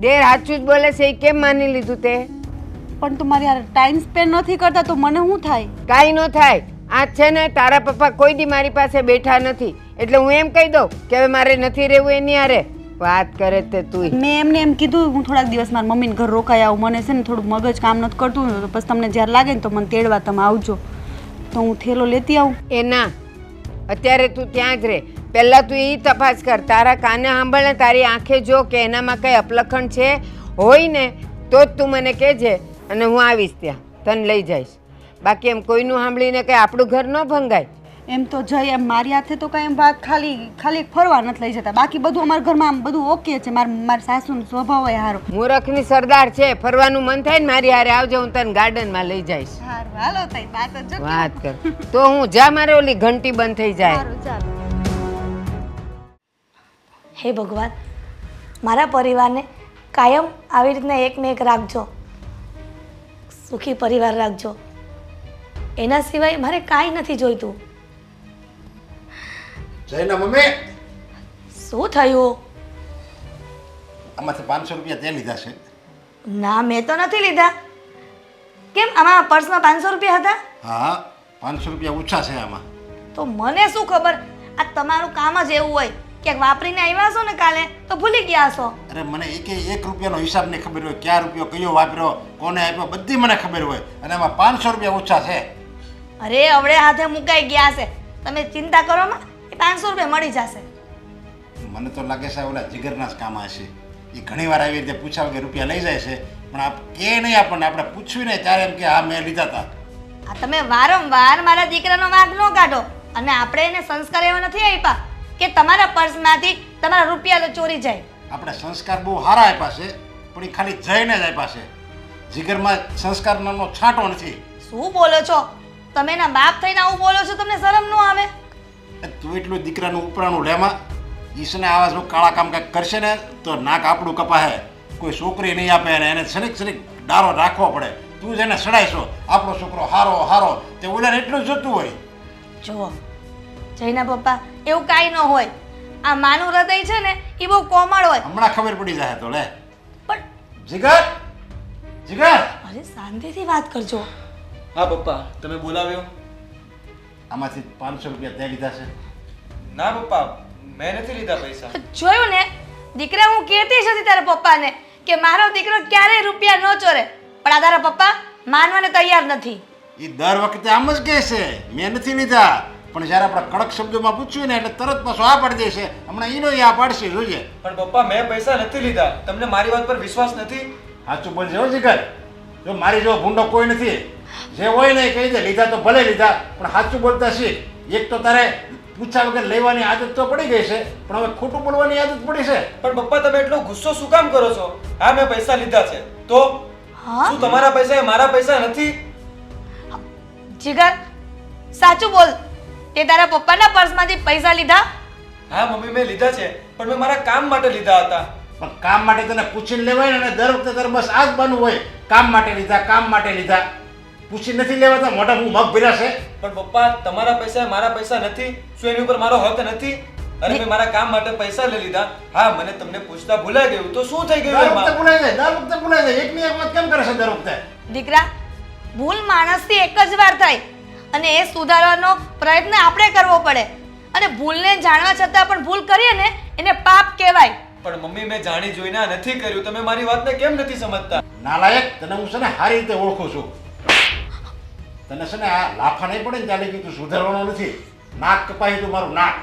દેર સાચું જ બોલે છે, એ કેમ માની લીધું તે? પણ તું મારી યાર ટાઈમ સ્પેન્ડ નથી કરતા તો મને શું થાય? કાંઈ ન થાય. આ છે ને તારા પપ્પા કોઈ દી મારી પાસે બેઠા નથી, એટલે હું એમ કહી દઉં કે હવે મારે નથી રહેવું એની હારે. વાત કરે તે તું. મેં એમને એમ કીધું હું થોડાક દિવસ મારા મમ્મીને ઘર રોકાઈ આવું, મને છે ને થોડું મગજ કામ નથી કરતું, તો પછી તમને જ્યારે લાગે ને તો મને તેડવા તમે આવજો, તો હું થેલો લેતી આવું. એ ના, અત્યારે તું ત્યાં જ રહે. પહેલાં તું એ તપાસ કર, તારા કાને સાંભળ ને તારી આંખે જો કે એનામાં કંઈ અપલખણ છે. હોય ને તો જ તું મને કહેજે અને હું આવીશ ત્યાં, તને લઈ જઈશ. બાકી એમ કોઈનું સાંભળીને કંઈ આપણું ઘર ન ભંગાય. એમ તો જઈ એમ મારી હાથે તો કાંઈ એમ વાત ખાલી ફરવા નથી લઈ જતા, બાકી બધું અમારા ઘરમાં આમ બધું ઓકે છે. મારા સાસુનો સ્વભાવ હોય સારો. મૂરખની સરદાર છે, ફરવાનું મન થાય ને મારી હારે આવજો, હું તને ગાર્ડનમાં લઈ જઈશ. સારું હાલો તઈ વાત જ વાત કર તો હું જા, મારે ઓલી ઘંટી બંધ થઈ જાય. સારું ચાલો. હે ભગવાન, મારા પરિવારને કાયમ આવી રીતના એકને એક રાખજો, સુખી પરિવાર રાખજો. એના સિવાય મારે કાંઈ નથી જોઈતું. જયના મમ્મી, શું થયું? આમાંથી 500 રૂપિયા તે લીધા છે. ના, મેં તો નથી લીધા. કેમ, આમાં પર્સમાં 500 રૂપિયા હતા? હા, 500 રૂપિયા ઓછા છે આમાં. તો મને શું ખબર, આ તમારું કામ જ એવું હોય, ક્યાંક વાપરીને આવ્યા હશો ને કાલે તો ભૂલી ગયા હશો. અરે મને એક રૂપિયાનો હિસાબ નહીં ખબર હોય, ક્યાં રૂપિયો કયો વાપર્યો, કોને આપ્યો, બધી મને ખબર હોય. અને એમાં 500 રૂપિયા ઓછા છે. અરે અવળે હાથે મુકાઈ ગયા છે, તમે ચિંતા કરો માં, એ 500 રૂપિયા મળી જશે. મને તો લાગે છે ઓલા જીગરના જ કામ હશે. એ ઘણી વાર આવી રીતે પૂછાવ કે રૂપિયા લઈ જાય છે, પણ આપ કે નહીં આપણને, આપણે પૂછ્યું ને ત્યારે એમ કે હા મેં લીધા હતા. આ તમે વારંવાર મારા દીકરાનો વાંક ન કાઢો. અને આપણે એને સંસ્કાર એવા નથી આપ્યા કે તમારા પર્સમાંથી તમારા રૂપિયા ચોરી જાય. આપણે સંસ્કાર બહુ સારા આપ્યા છે, પણ એ ખાલી જઈને જ આપ્યા છે. જીગરમાં સંસ્કાર નામનો છાંટો નથી. શું બોલો છો તમે? એના બાપ થઈને આવું બોલો છો, તમને શરમ ન આવે? તું એટલું દીકરાનું ઉપરાણું લેમાં ઈસને આવા જો કાળા કામ કંઈક કરશે ને તો નાક આપણું કપાહે. કોઈ છોકરી નહીં આપે અને એને સનીક ડારો રાખવો પડે. તું જ એને સડાઈશો, આપણો છોકરો હારો તે ઓલાને એટલું જ જોતું હોય. જુઓ જયના પપ્પા, એવું કાંઈ ન હોય. આ માનું હૃદય છે ને એ બહુ કોમળ હોય. હમણાં ખબર પડી જાય તો લે. પણ જીગર અરે શાંતિથી વાત કરજો. હા પપ્પા, તમે બોલાવ્યો? આમાંથી 500 રૂપિયા તે લીધા છે. ના પપ્પા, મેં નથી લીધા પૈસા. જોયું ને દીકરા, હું કહેતી જ હતી તારા પપ્પાને કે મારો દીકરો ક્યારેય રૂપિયા ન ચોરે, પણ આ તારા પપ્પા માનવાને તૈયાર નથી. એ દર વખતે આમ જ કહે છે મેં નથી લીધા, પણ જ્યારે આપણે કડક શબ્દોમાં પૂછ્યું ને એટલે તરત પાછો આ પાડી દેશે. હમણાં ઈનો આ પાડશે, જોઈએ. પણ પપ્પા, મેં પૈસા નથી લીધા. તમને મારી વાત પર વિશ્વાસ નથી? સાચું બોલજે હો જીગર. જો મારી જો ભૂંડો કોઈ નથી, જે હોય ને એ કહી દે, લીધા તો ભલે લીધા, પણ સાચું બોલતા શીખ. એક તો તારે પૂછા વગર લેવાની આદત તો પડી ગઈ છે, પણ હવે ખોટું બોલવાની આદત પડી છે. પણ પપ્પા, તમે એટલો ગુસ્સો શું કામ કરો છો? હા, મેં પૈસા લીધા છે. તો હા શું તમારા પૈસા એ મારા પૈસા નથી? જીગર, સાચું બોલ, તે તારા પપ્પાના પર્સમાંથી પૈસા લીધા? હા મમ્મી, મેં લીધા છે, પણ મેં મારા કામ માટે લીધા હતા. પણ કામ માટે તને પૂછીને લેવાય ને, અને દર વખતે તારે બસ આ જ બનવું હોય, કામ માટે લીધા. પૂછી નથી લેવાતા, મોટા હું મગ ભર્યા છે. પણ પપ્પા, તમારા પૈસા એ મારા પૈસા નથી? શું એની ઉપર મારો હક નથી? અને મેં મારા કામ માટે પૈસા લઈ લીધા. હા, મને તમને પૂછતા ભૂલાઈ ગયું, તો શું થઈ ગયું દર વખતે એમાં? ભૂલાઈ જાય. એકની એક વાત કેમ કરે છે દર વખતે? દીકરા, ભૂલ માણસથી એક જ વાર થાય અને એ સુધારવાનો પ્રયત્ન આપણે કરવો પડે. અને ભૂલને જાણવા છતાં પણ ભૂલ કરીએ ને એને પાપ કહેવાય. પણ મમ્મી, મેં જાણી જોઈને આ નથી કર્યું. તમે મારી વાતને કેમ નથી સમજતા? નાલાયક, તને હું છે ને સારી રીતે ઓળખું છું. તને છે ને આ લાફા નહીં પડે ને ત્યાં લગી તું સુધારવાનો નથી. નાક કપાઈ તું મારું નાક.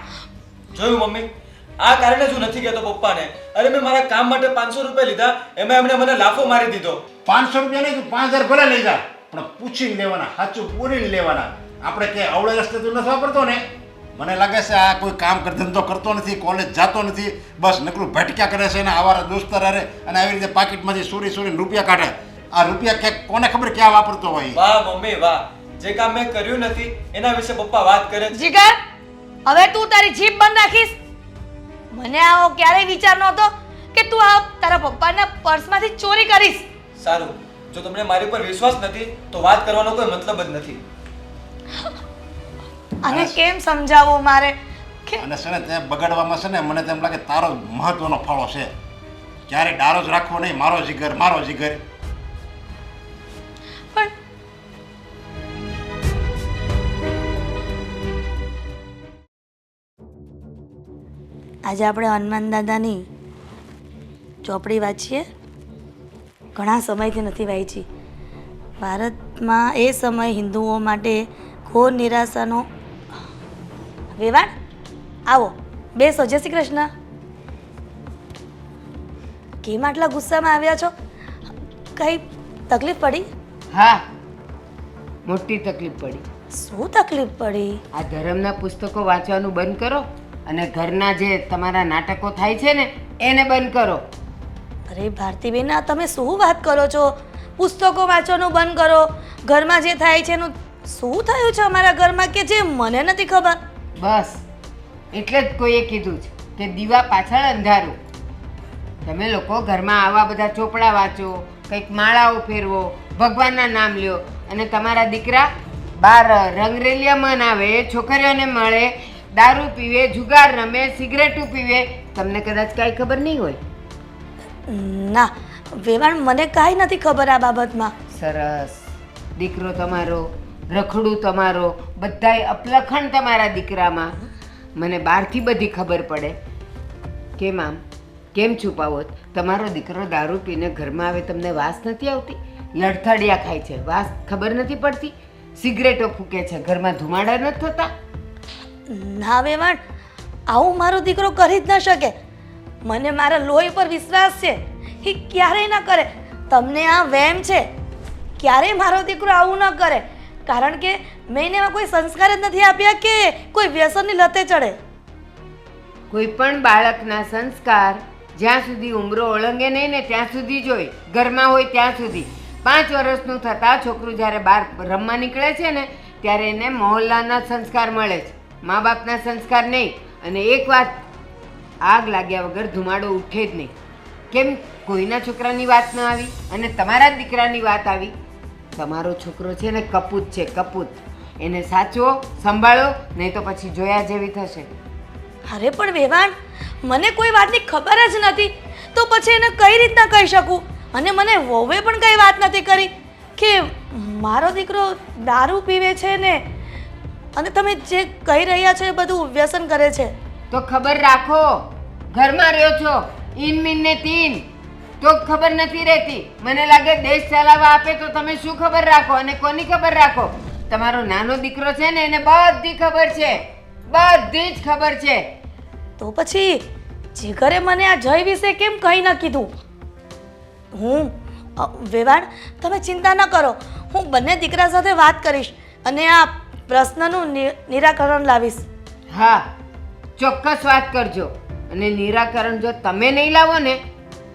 જોયું મમ્મી, આ કારણે જ હું નથી કહેતો પપ્પાને. અરે મેં મારા કામ માટે 500 રૂપિયા લીધા, એમાં એમણે મને લાફો મારી દીધો. 500 રૂપિયા નહીં, તું 5000 ભલે લઈ જા, પણ પૂછીને લેવાના, સાચું બોલીને લેવાના. આપણે કે આવડે રસ્તે તું નથી વાપરતો ને. મને લાગે છે આ કોઈ કામ ધંધો કરતો નથી, કોલેજ જતો નથી, બસ નકરું ભટક્યા કરે છે ને આવારા દોસ્તાર હારે અને આવી રીતે પાકીટમાંથી સોરી રૂપિયા કાઢે. આ રૂપિયા ક્યાંક કોને ખબર ક્યાં વાપરતો હોય. વાહ મમ્મી વાહ, જે કામ મેં કર્યું નથી એના વિશે પપ્પા વાત કરે છે. જીગર, હવે તું તારી જીભ બંધ રાખીશ. મને આવો ક્યારેય વિચાર નહોતો કે તું આ તારા પપ્પાના પર્સમાંથી ચોરી કરીશ. સારું, જો તમને મારી પર વિશ્વાસ નથી તો વાત કરવાનો કોઈ મતલબ જ નથી. અને કેમ સમજાવવું મારે કે અને છે ને તે બગાડવામાં છે ને મને તેમ લાગે તારો જ મહત્વનો ફાળો છે. ક્યારે ડારો જ રાખવો નહીં, મારો જીગર મારો જીગર. પણ આજે આપણે હનુમાન દાદાની ચોપડી વાંચીએ. ઘણા સમયથી નથી વાંચી. ભારતમાં એ સમય હિન્દુઓ માટે ઘોર નિરાશાનો. વેવાણ, આવો બેસો. જય શ્રી કૃષ્ણ. કેમ આટલા ગુસ્સામાં આવ્યા છો? કઈ તકલીફ પડી? હા, મોટી તકલીફ પડી. શું તકલીફ પડી? આ ધર્મના પુસ્તકો વાંચવાનું બંધ કરો અને ઘરના જે તમારા નાટકો થાય છે ને એને બંધ કરો. અરે ભારતીબેન, આ તમે શું વાત કરો છો? પુસ્તકો વાંચવાનું બંધ કરો, ઘરમાં જે થાય છે એનું શું થયું છે અમારા ઘરમાં કે જે મને નથી ખબર? બસ એટલે જ કોઈએ કીધું છે કે દીવા પાછળ અંધારું. તમે લોકો ઘરમાં આવા બધા ચોપડા વાંચો, કંઈક માળાઓ ફેરવો, ભગવાનના નામ લ્યો અને તમારા દીકરા બહાર રંગરેલિયા મનાવે, છોકરીઓને મળે, દારૂ પીવે, જુગાર રમે, સિગરેટું પીવે. તમને કદાચ કાંઈ ખબર નહીં હોય. ના વેવાણ, મને કાંઈ નથી ખબર આ બાબતમાં. સરસ. દીકરો તમારો, રખડું તમારો, બધાય અપલખણ તમારા દીકરામાં. મને બહારથી બધી ખબર પડે. કેમ આમ કેમ છુપાવો? તમારો દીકરો દારૂ પીને ઘરમાં આવે, તમને વાસ નથી આવતી? લડથડિયા ખાય છે, વાસ ખબર નથી પડતી? સિગરેટો ફૂંકે છે, ઘરમાં ધુમાડા નથી થતા? ના વેવાણ, આવું મારો દીકરો કરી જ ન શકે. મને મારા લોહી પર વિશ્વાસ છે, એ ક્યારેય ન કરે. તમને આ વહેમ છે. ક્યારેય મારો દીકરો આવું ન કરે, કારણ કે મેં એને એવા કોઈ સંસ્કાર જ નથી આપ્યા કે કોઈ વ્યસનની લતે ચડે. કોઈ પણ બાળકના સંસ્કાર જ્યાં સુધી ઉંમરો ઓળંગે નહીં ને ત્યાં સુધી જ હોય, ઘરમાં હોય ત્યાં સુધી. 5 વર્ષનું થતાં છોકરું જ્યારે બહાર રમવા નીકળે છે ને ત્યારે એને મહોલ્લાના સંસ્કાર મળે છે, મા બાપના સંસ્કાર નહીં. અને એક વાત, આગ લાગ્યા વગર ધુમાડો ઉઠે જ નહીં. કેમ કોઈના છોકરાની વાત ન આવી અને તમારા જ દીકરાની વાત આવી? તમારો છોકરો છે ને કપૂત છે, કપૂત. એને સાચવો, સંભાળો, નહીં તો પછી જોયા જેવી થશે. અરે પણ વેવાણ, મને કોઈ વાતની ખબર જ નથી, તો પછી એને કઈ રીતના કહી શકું? અને મને વહુએ પણ કઈ વાત નથી કરી કે મારો દીકરો દારૂ પીવે છે ને, અને તમે જે કહી રહ્યા છો એ બધું વ્યસન કરે છે. તો ખબર રાખો, ઘરમાં રહ્યો છો ઇન મીન ને તીન, તો ખબર નથી રહેતી. મને લાગે દેશ ચલાવવા આપે તો તમે શું ખબર રાખો અને કોની ખબર રાખો? તમારો નાનો દીકરો છે ને એને બધી ખબર છે, બધી જ ખબર છે. તો પછી જીગરે મને આ જય વિશે કેમ કંઈ ન કીધું? વેવાણ, તમે ચિંતા ન કરો, હું બંને દીકરા સાથે વાત કરીશ અને આ પ્રશ્નનું નિરાકરણ લાવીશ. હા, ચોક્કસ વાત કરજો. અને નિરાકરણ જો તમે નહીં લાવો ને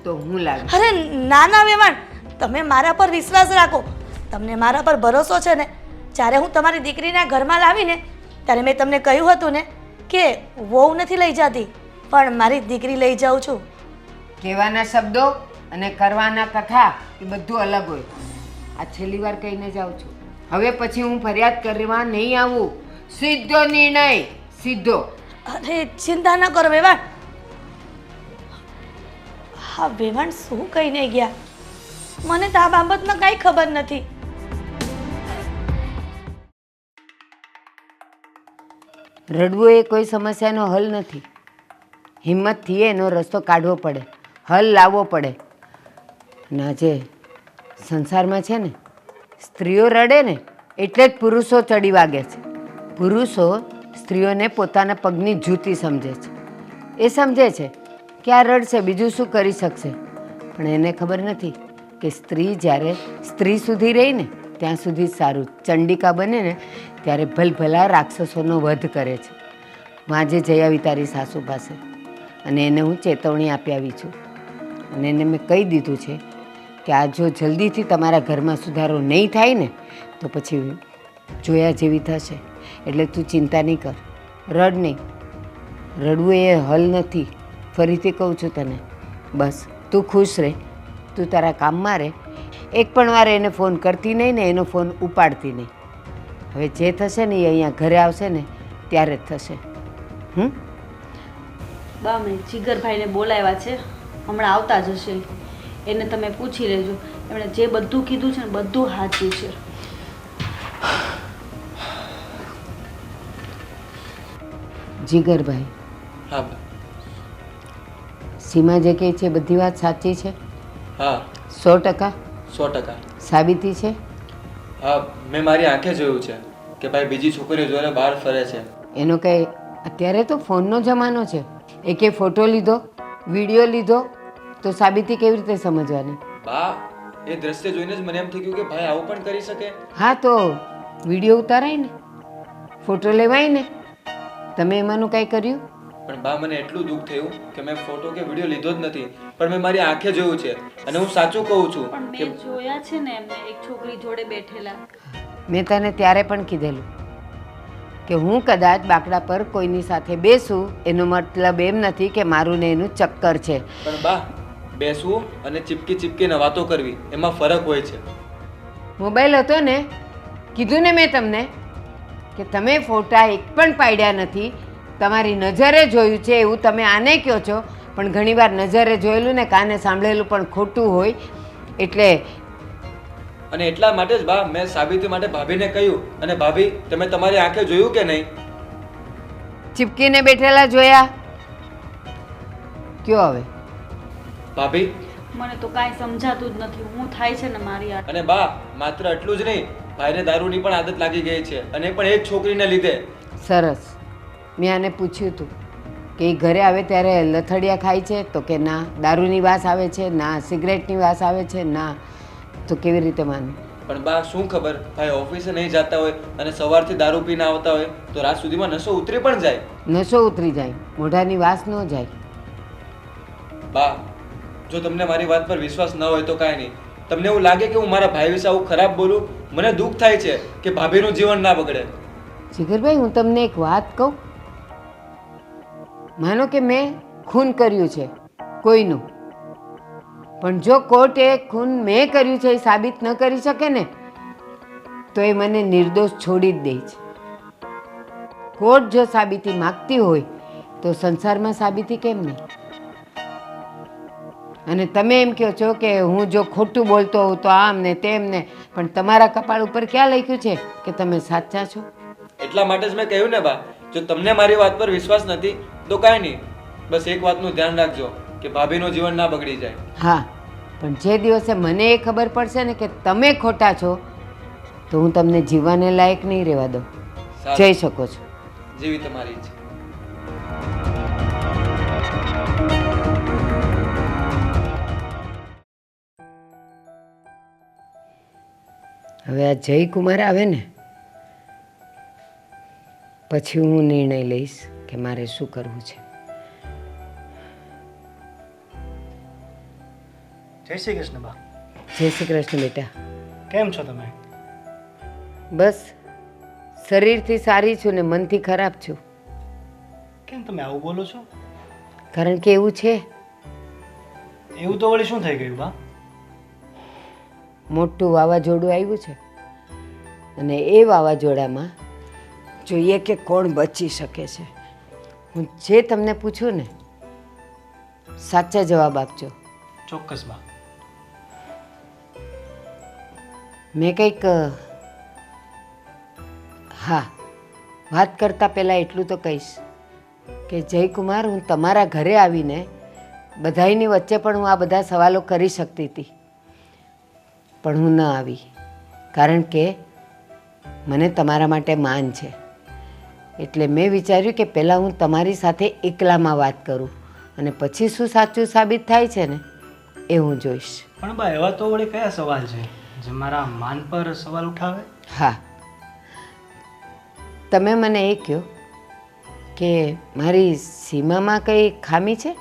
તો હું લાવીશ. અરે ના ના વેવાણ, તમે મારા પર વિશ્વાસ રાખો. તમને મારા પર ભરોસો છે ને? જ્યારે હું તમારી દીકરીના ઘરમાં લાવીને ત્યારે મેં તમને કહ્યું હતું ને કે વહુ નથી લઈ જતી, પણ મારી દીકરી લઈ જાઉં છું. કહેવાના શબ્દો અને કરવાના કથા એ બધું અલગ હોય. આ છેલ્લી વાર કહીને જાઉં છું. હવે પછી હું ફરિયાદ કરવા નહીં આવું. સીધો નિર્ણય, સીધો. અરે ચિંતા ન કરો વેવાણ. હા વેવાણ, શું કહીને ગયા? મને તો આ બાબતમાં કાંઈ ખબર નથી. રડવું એ કોઈ સમસ્યાનો હલ નથી. હિંમતથી એનો રસ્તો કાઢવો પડે, હલ લાવવો પડે. અને આજે સંસારમાં છે ને, સ્ત્રીઓ રડે ને એટલે જ પુરુષો ચડી વાગે છે. પુરુષો સ્ત્રીઓને પોતાના પગની જૂતી સમજે છે. એ સમજે છે કે આ રડશે, બીજું શું કરી શકશે. પણ એને ખબર નથી કે સ્ત્રી જ્યારે સ્ત્રી સુધી રહી ને ત્યાં સુધી જ સારું. ચંડિકા બને ને ત્યારે ભલભલા રાક્ષસોનો વધ કરે છે. હું આજે જઈ આવી તારી સાસુ પાસે અને એને હું ચેતવણી આપી આવી છું અને એને મેં કહી દીધું છે કે આ જો જલ્દીથી તમારા ઘરમાં સુધારો નહીં થાય ને તો પછી જોયા જેવી થશે. એટલે તું ચિંતા નહીં કર, રડ નહીં. રડવું એ હલ નથી, ફરીથી કહું છું તને. બસ તું ખુશ રહે, તું તારા કામમાં રહે. એક પણ વાર એને ફોન કરતી નહીં ને એનો ફોન ઉપાડતી નહીં. હવે જે થશે ને એ અહીંયા ઘરે આવશે ને ત્યારે જ થશે. બા મેં જીગરભાઈને બોલાવ્યા છે, હમણાં આવતા જ હશે. એને તમે પૂછી લેજો, એમણે જે બધું કીધું છે ને બધું સાચું છે. જીગરભાઈ, હા બા. સીમા જે કહે છે બધી વાત સાચી છે? હા 100%? 100%. સાબિતી છે? હા, મેં મારી આંખે જોયું છે કે ભાઈ બીજી છોકરીઓ જોડે બહાર ફરે છે. એનો કંઈ અત્યારે તો ફોનનો જમાનો છે. એકે ફોટો લીધો, વિડીયો લીધો તો સાબિતી કેવી રીતે સમજવાની? બા, એ દ્રશ્ય જોઈને જ મને એમ થઈ ગયું કે ભાઈ આવું પણ કરી શકે. હા તો વિડીયો ઉતારાય ને, ફોટો લેવાય ને. તમે એમાંનું કાંઈ કર્યું? પણ બા, મને એટલું દુઃખ થયું કે મેં ફોટો કે વિડીયો લીધો જ નથી, પણ મેં મારી આંખે જોયું છે અને હું સાચું કહું છું પણ કે મેં જોયા છે ને એમને એક છોકરી જોડે બેઠેલા. મેં તને ત્યારે પણ કીધેલું કે હું કદાચ બાકડા પર કોઈની સાથે બેસું એનો મતલબ એમ નથી કે મારું ને એનું ચક્કર છે. પણ બા, બેસવું અને ચીપકી ચીપકીને વાતો કરવી એમાં ફરક હોય છે. મોબાઈલ હતો ને, કીધું ને મેં તમને કે તમે ફોટા એક પણ પાડ્યા નથી. તમારી નજરે જોયું છે એવું તમે આને કહો છો, પણ ઘણીવાર નજરે જોયેલું ને કાને સાંભળેલું પણ ખોટું હોય. એટલે અને એટલા માટે જ બા મેં સાબિતી માટે ભાભીને કહ્યું. અને ભાભી, તમે તમારી આંખે જોયું કે નહીં? ચીપકીને બેઠેલા જોયા? કયો હવે? ભાભી, મને તો કાંઈ સમજાતું જ નથી. હું થાય છે ને મારી આ. અને બા, માત્ર એટલું જ નહીં, ભાઈને દારૂની પણ આદત લાગી ગઈ છે અને એ પણ એક છોકરીને લીધે. સરસ. મેં આને પૂછ્યું હતું કે એ ઘરે આવે ત્યારે લથડિયા ખાય છે તો કે ના. દારૂની વાસ આવે છે? ના. સિગરેટની વાસ આવે છે? ના. તો કેવી રીતે માનું? પણ બા, શું ખબર, ભાઈ ઓફિસે નહીં જતા હોય અને સવારથી દારૂ પીને આવતા હોય તો રાત સુધીમાં નશો ઉતરી પણ જાય. નશો ઉતરી જાય, મોઢાની વાસ ન જાય. બા, જો તમને મારી વાત પર વિશ્વાસ ન હોય તો કાંઈ નહીં. તમને એવું લાગે કે હું મારા ભાઈ વિશે આવું ખરાબ બોલું, મને દુઃખ થાય છે કે ભાભીનું જીવન ના બગડે. જીગરભાઈ, હું તમને એક વાત કહું. માનો કે મેં ખૂન કર્યું છે કોઈનું, પણ જો કોર્ટ એ ખૂન મેં કર્યું છે એ સાબિત ન કરી શકે ને તો એ મને નિર્દોષ છોડી જ દે છે. કોર્ટ જો સાબિતી માગતી હોય તો સંસારમાં સાબિતી કેમ નહીં? અને તમે એમ કહો છો કે હું જો ખોટું બોલતો હોઉં તો આમ ને તેમ ને, પણ તમારા કપાળ ઉપર ક્યાં લખ્યું છે કે તમે સાચા છો? એટલા માટે જ મેં કહ્યું ને બા, જો તમને મારી વાત પર વિશ્વાસ નથી તો કાંઈ નહીં, બસ એક વાતનું ધ્યાન રાખજો કે ભાભીનું જીવન ના બગડી જાય. હા, પણ જે દિવસે મને એ ખબર પડશે ને કે તમે ખોટા છો તો હું તમને જીવવાને લાયક નહીં રહેવા દઉં. સારું. જઈ શકો છો. જેવી તમારી ઈચ્છા. હવે આ જયકુમાર આવે ને પછી હું નિર્ણય લઈશ કે મારે શું કરવું છે. જય શ્રી કૃષ્ણ બા. જય શ્રી કૃષ્ણ બેટા. કેમ છો તમે? બસ શરીરથી સારી છું ને મનથી ખરાબ છું. કેમ તમે આવું બોલો છો? કારણ કે એવું છે. એવું તો વળી શું થઈ ગયું બા? મોટું વાવાઝોડું આવ્યું છે અને એ વાવાઝોડામાં જોઈએ કે કોણ બચી શકે છે. હું જે તમને પૂછું ને સાચા જવાબ આપજો. ચોક્કસ બા. મેં કંઈક હા વાત કરતાં પહેલાં એટલું તો કહીશ કે જયકુમાર, હું તમારા ઘરે આવીને બધાયની વચ્ચે પણ હું આ બધા સવાલો કરી શકતી હતી, પણ હું ન આવી કારણ કે મને તમારા માટે માન છે. એટલે મેં વિચાર્યું કે પહેલાં હું તમારી સાથે એકલામાં વાત કરું અને પછી શું સાચું સાબિત થાય છે ને એ હું જોઈશ. પણ બા, એવા તો વળી કયા સવાલ છે જે મારા માન પર સવાલ ઉઠાવે? હા, તમે મને એ કહો કે મારી સીમામાં કંઈ ખામી છે?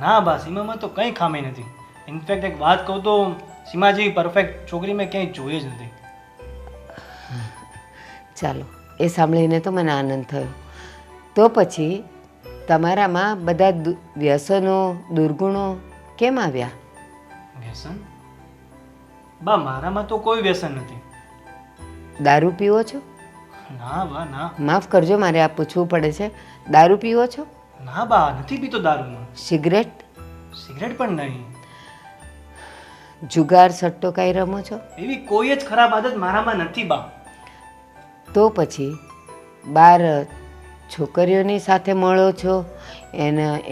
ના બા, સીમામાં તો કંઈ ખામી નથી. ઇનફેક્ટ એક વાત કહું તો સીમા જેવી પરફેક્ટ છોકરી મેં ક્યાંય જોઈ જ નથી. ચાલો, એ સાંભળીને તો મને આનંદ થયો. તો પછી તમારામાં બધા વ્યસનો દુર્ગુણો કેમ આવ્યા? વ્યસન? બા, મારામાં તો કોઈ વ્યસન નથી. દારૂ પીવો છો? ના બા, ના. માફ કરજો, મારે આ પૂછવું પડે છે. દારૂ પીવો છો? ના બા, નથી પીતો દારૂ. સિગરેટ? સિગરેટ પણ નહીં. જુગાર સટ્ટો કાંઈ રમો છો? એવી કોઈ જ ખરાબ આદત મારામાં નથી બા. તો પછી બાર છોકરીઓની સાથે મળો છો,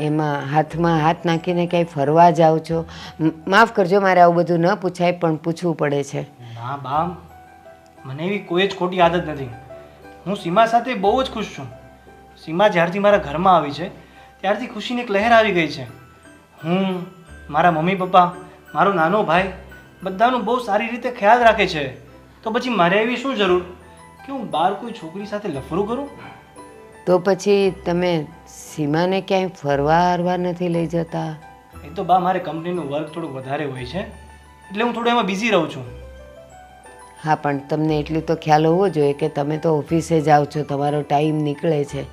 એમાં હાથમાં હાથ નાખીને ક્યાંય ફરવા જાઓ છો? માફ કરજો, મારે આવું બધું ન પૂછાય પણ પૂછવું પડે છે. ના બા, મને એવી કોઈ જ ખોટી આદત નથી. હું સીમા સાથે બહુ જ ખુશ છું. સીમા જ્યારથી મારા ઘરમાં આવી છે ત્યારથી ખુશીની એક લહેર આવી ગઈ છે. હું, મારા મમ્મી પપ્પા, મારો નાનો ભાઈ બધાનો બહુ સારી રીતે ખ્યાલ રાખે છે. તો પછી મારે એવી શું જરૂર કે હું બહાર કોઈ છોકરી સાથે લફરું કરું? તો પછી તમે સીમાને ક્યાંય ફરવા હરવા નથી લઈ જતા? એ તો બા, મારે કંપનીનું વર્ક થોડું વધારે હોય છે એટલે હું થોડું એમાં બિઝી રહું છું. હા, પણ તમને એટલું તો ખ્યાલ હોવો જોઈએ કે તમે તો ઓફિસે જાઓ છો, તમારો ટાઈમ નીકળે છે.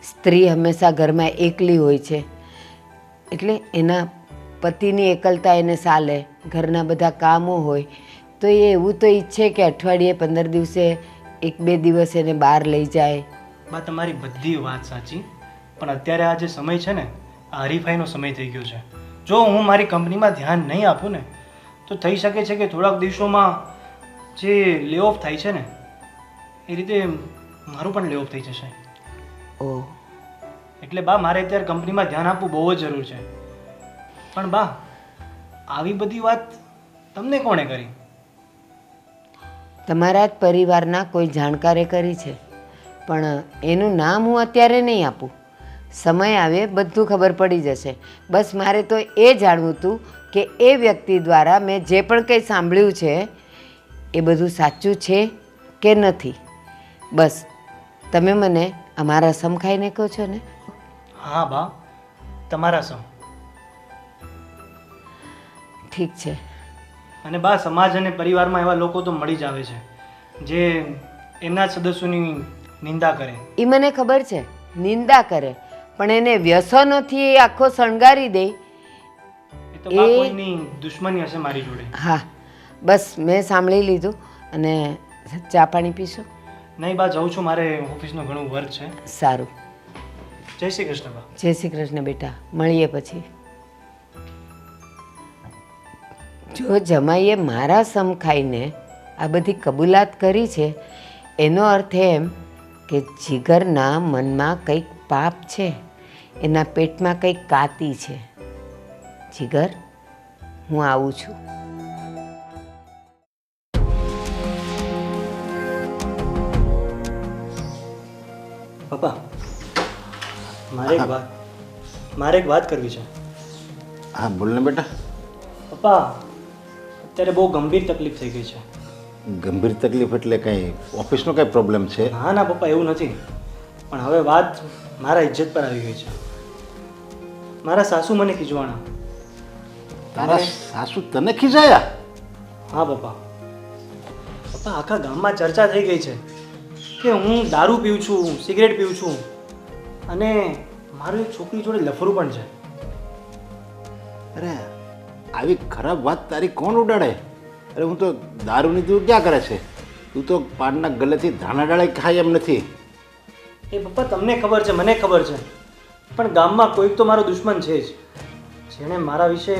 સ્ત્રી હંમેશા ઘરમાં એકલી હોય છે એટલે એના પતિની એકલતા એને સાલે, ઘરના બધા કામો હોય તો એ એવું તો ઈચ્છે કે અઠવાડિયે 15 દિવસે 1-2 દિવસ એને બહાર લઈ જાય. બા, તમારી બધી વાત સાચી, પણ અત્યારે આ જે સમય છે ને, આ હરીફાઈનો સમય થઈ ગયો છે. જો હું મારી કંપનીમાં ધ્યાન નહીં આપું ને તો થઈ શકે છે કે થોડાક દિવસોમાં જે લે ઓફ થાય છે ને એ રીતે મારું પણ લે ઓફ થઈ જશે. ઓહ, એટલે બા, મારે અત્યારે કંપનીમાં ધ્યાન આપવું બહુ જ જરૂર છે. પણ બા, આવી બધી વાત તમને કોણે કરી? તમારા જ પરિવારના કોઈ જાણકારે કરી છે, પણ એનું નામ હું અત્યારે નહીં આપું. સમય આવે બધું ખબર પડી જશે. બસ મારે તો એ જાણવું હતું કે એ વ્યક્તિ દ્વારા મેં જે પણ કંઈ સાંભળ્યું છે એ બધું સાચું છે કે નથી. બસ તમે મને અમારા સમ ખાઈને કહો છો ને? હા બા, તમારા સમ. ઠીક છે. અને બા, સમાજ અને પરિવારમાં એવા લોકો તો મળી જ આવે છે જે એમના જ સદસ્યોની નિંદા કરે. એ મને ખબર છે, નિંદા કરે, પણ એને વ્યસનોથી એ આખો શણગારી દે. એ તો બા, કોઈની દુશ્મની હશે મારી જોડે. હા, બસ મેં સાંભળી લીધું. અને ચા પાણી પીશો? નહીં બા, જાઉં છું, મારે ઓફિસનું ઘણું વર્ક છે. સારું. જય શ્રી કૃષ્ણ બા. જય શ્રી કૃષ્ણ બેટા, મળીએ પછી. જો જમાઈએ મારા સમ ખાઈને આ બધી કબૂલાત કરી છે એનો અર્થ એમ કે જીગરના મનમાં કંઈક પાપ છે, એના પેટમાં કંઈક કાતી છે. જીગર, હું આવું છું. પપ્પા, મારે એક વાત કરવી છે. હા, બોલ ને બેટા. પપ્પા, અત્યારે બહુ ગંભીર તકલીફ થઈ ગઈ છે. ગંભીર તકલીફ એટલે કંઈ ઓફિસનો કંઈ પ્રોબ્લેમ છે? ના ના પપ્પા, એવું નથી, પણ હવે વાત મારા ઇજ્જત પર આવી ગઈ છે. મારા સાસુ મને ખીજવાણા. તારા સાસુ તને ખીજાયા? હા પપ્પા. પપ્પા, આખા ગામમાં ચર્ચા થઈ ગઈ છે કે હું દારૂ પીઉં છું, સિગરેટ પીઉં છું અને મારું એક છોકરી જોડે લફરું પણ છે. અરે, આવી ખરાબ વાત તારી કોણ ઉડાડે? અરે, હું તો દારૂની તું ક્યાં કરે છે? તું તો પાનના ગલેથી ધાણા ડાળે ખાય એમ નથી. એ પપ્પા, તમને ખબર છે, મને ખબર છે, પણ ગામમાં કોઈક તો મારો દુશ્મન છે જ જેણે મારા વિશે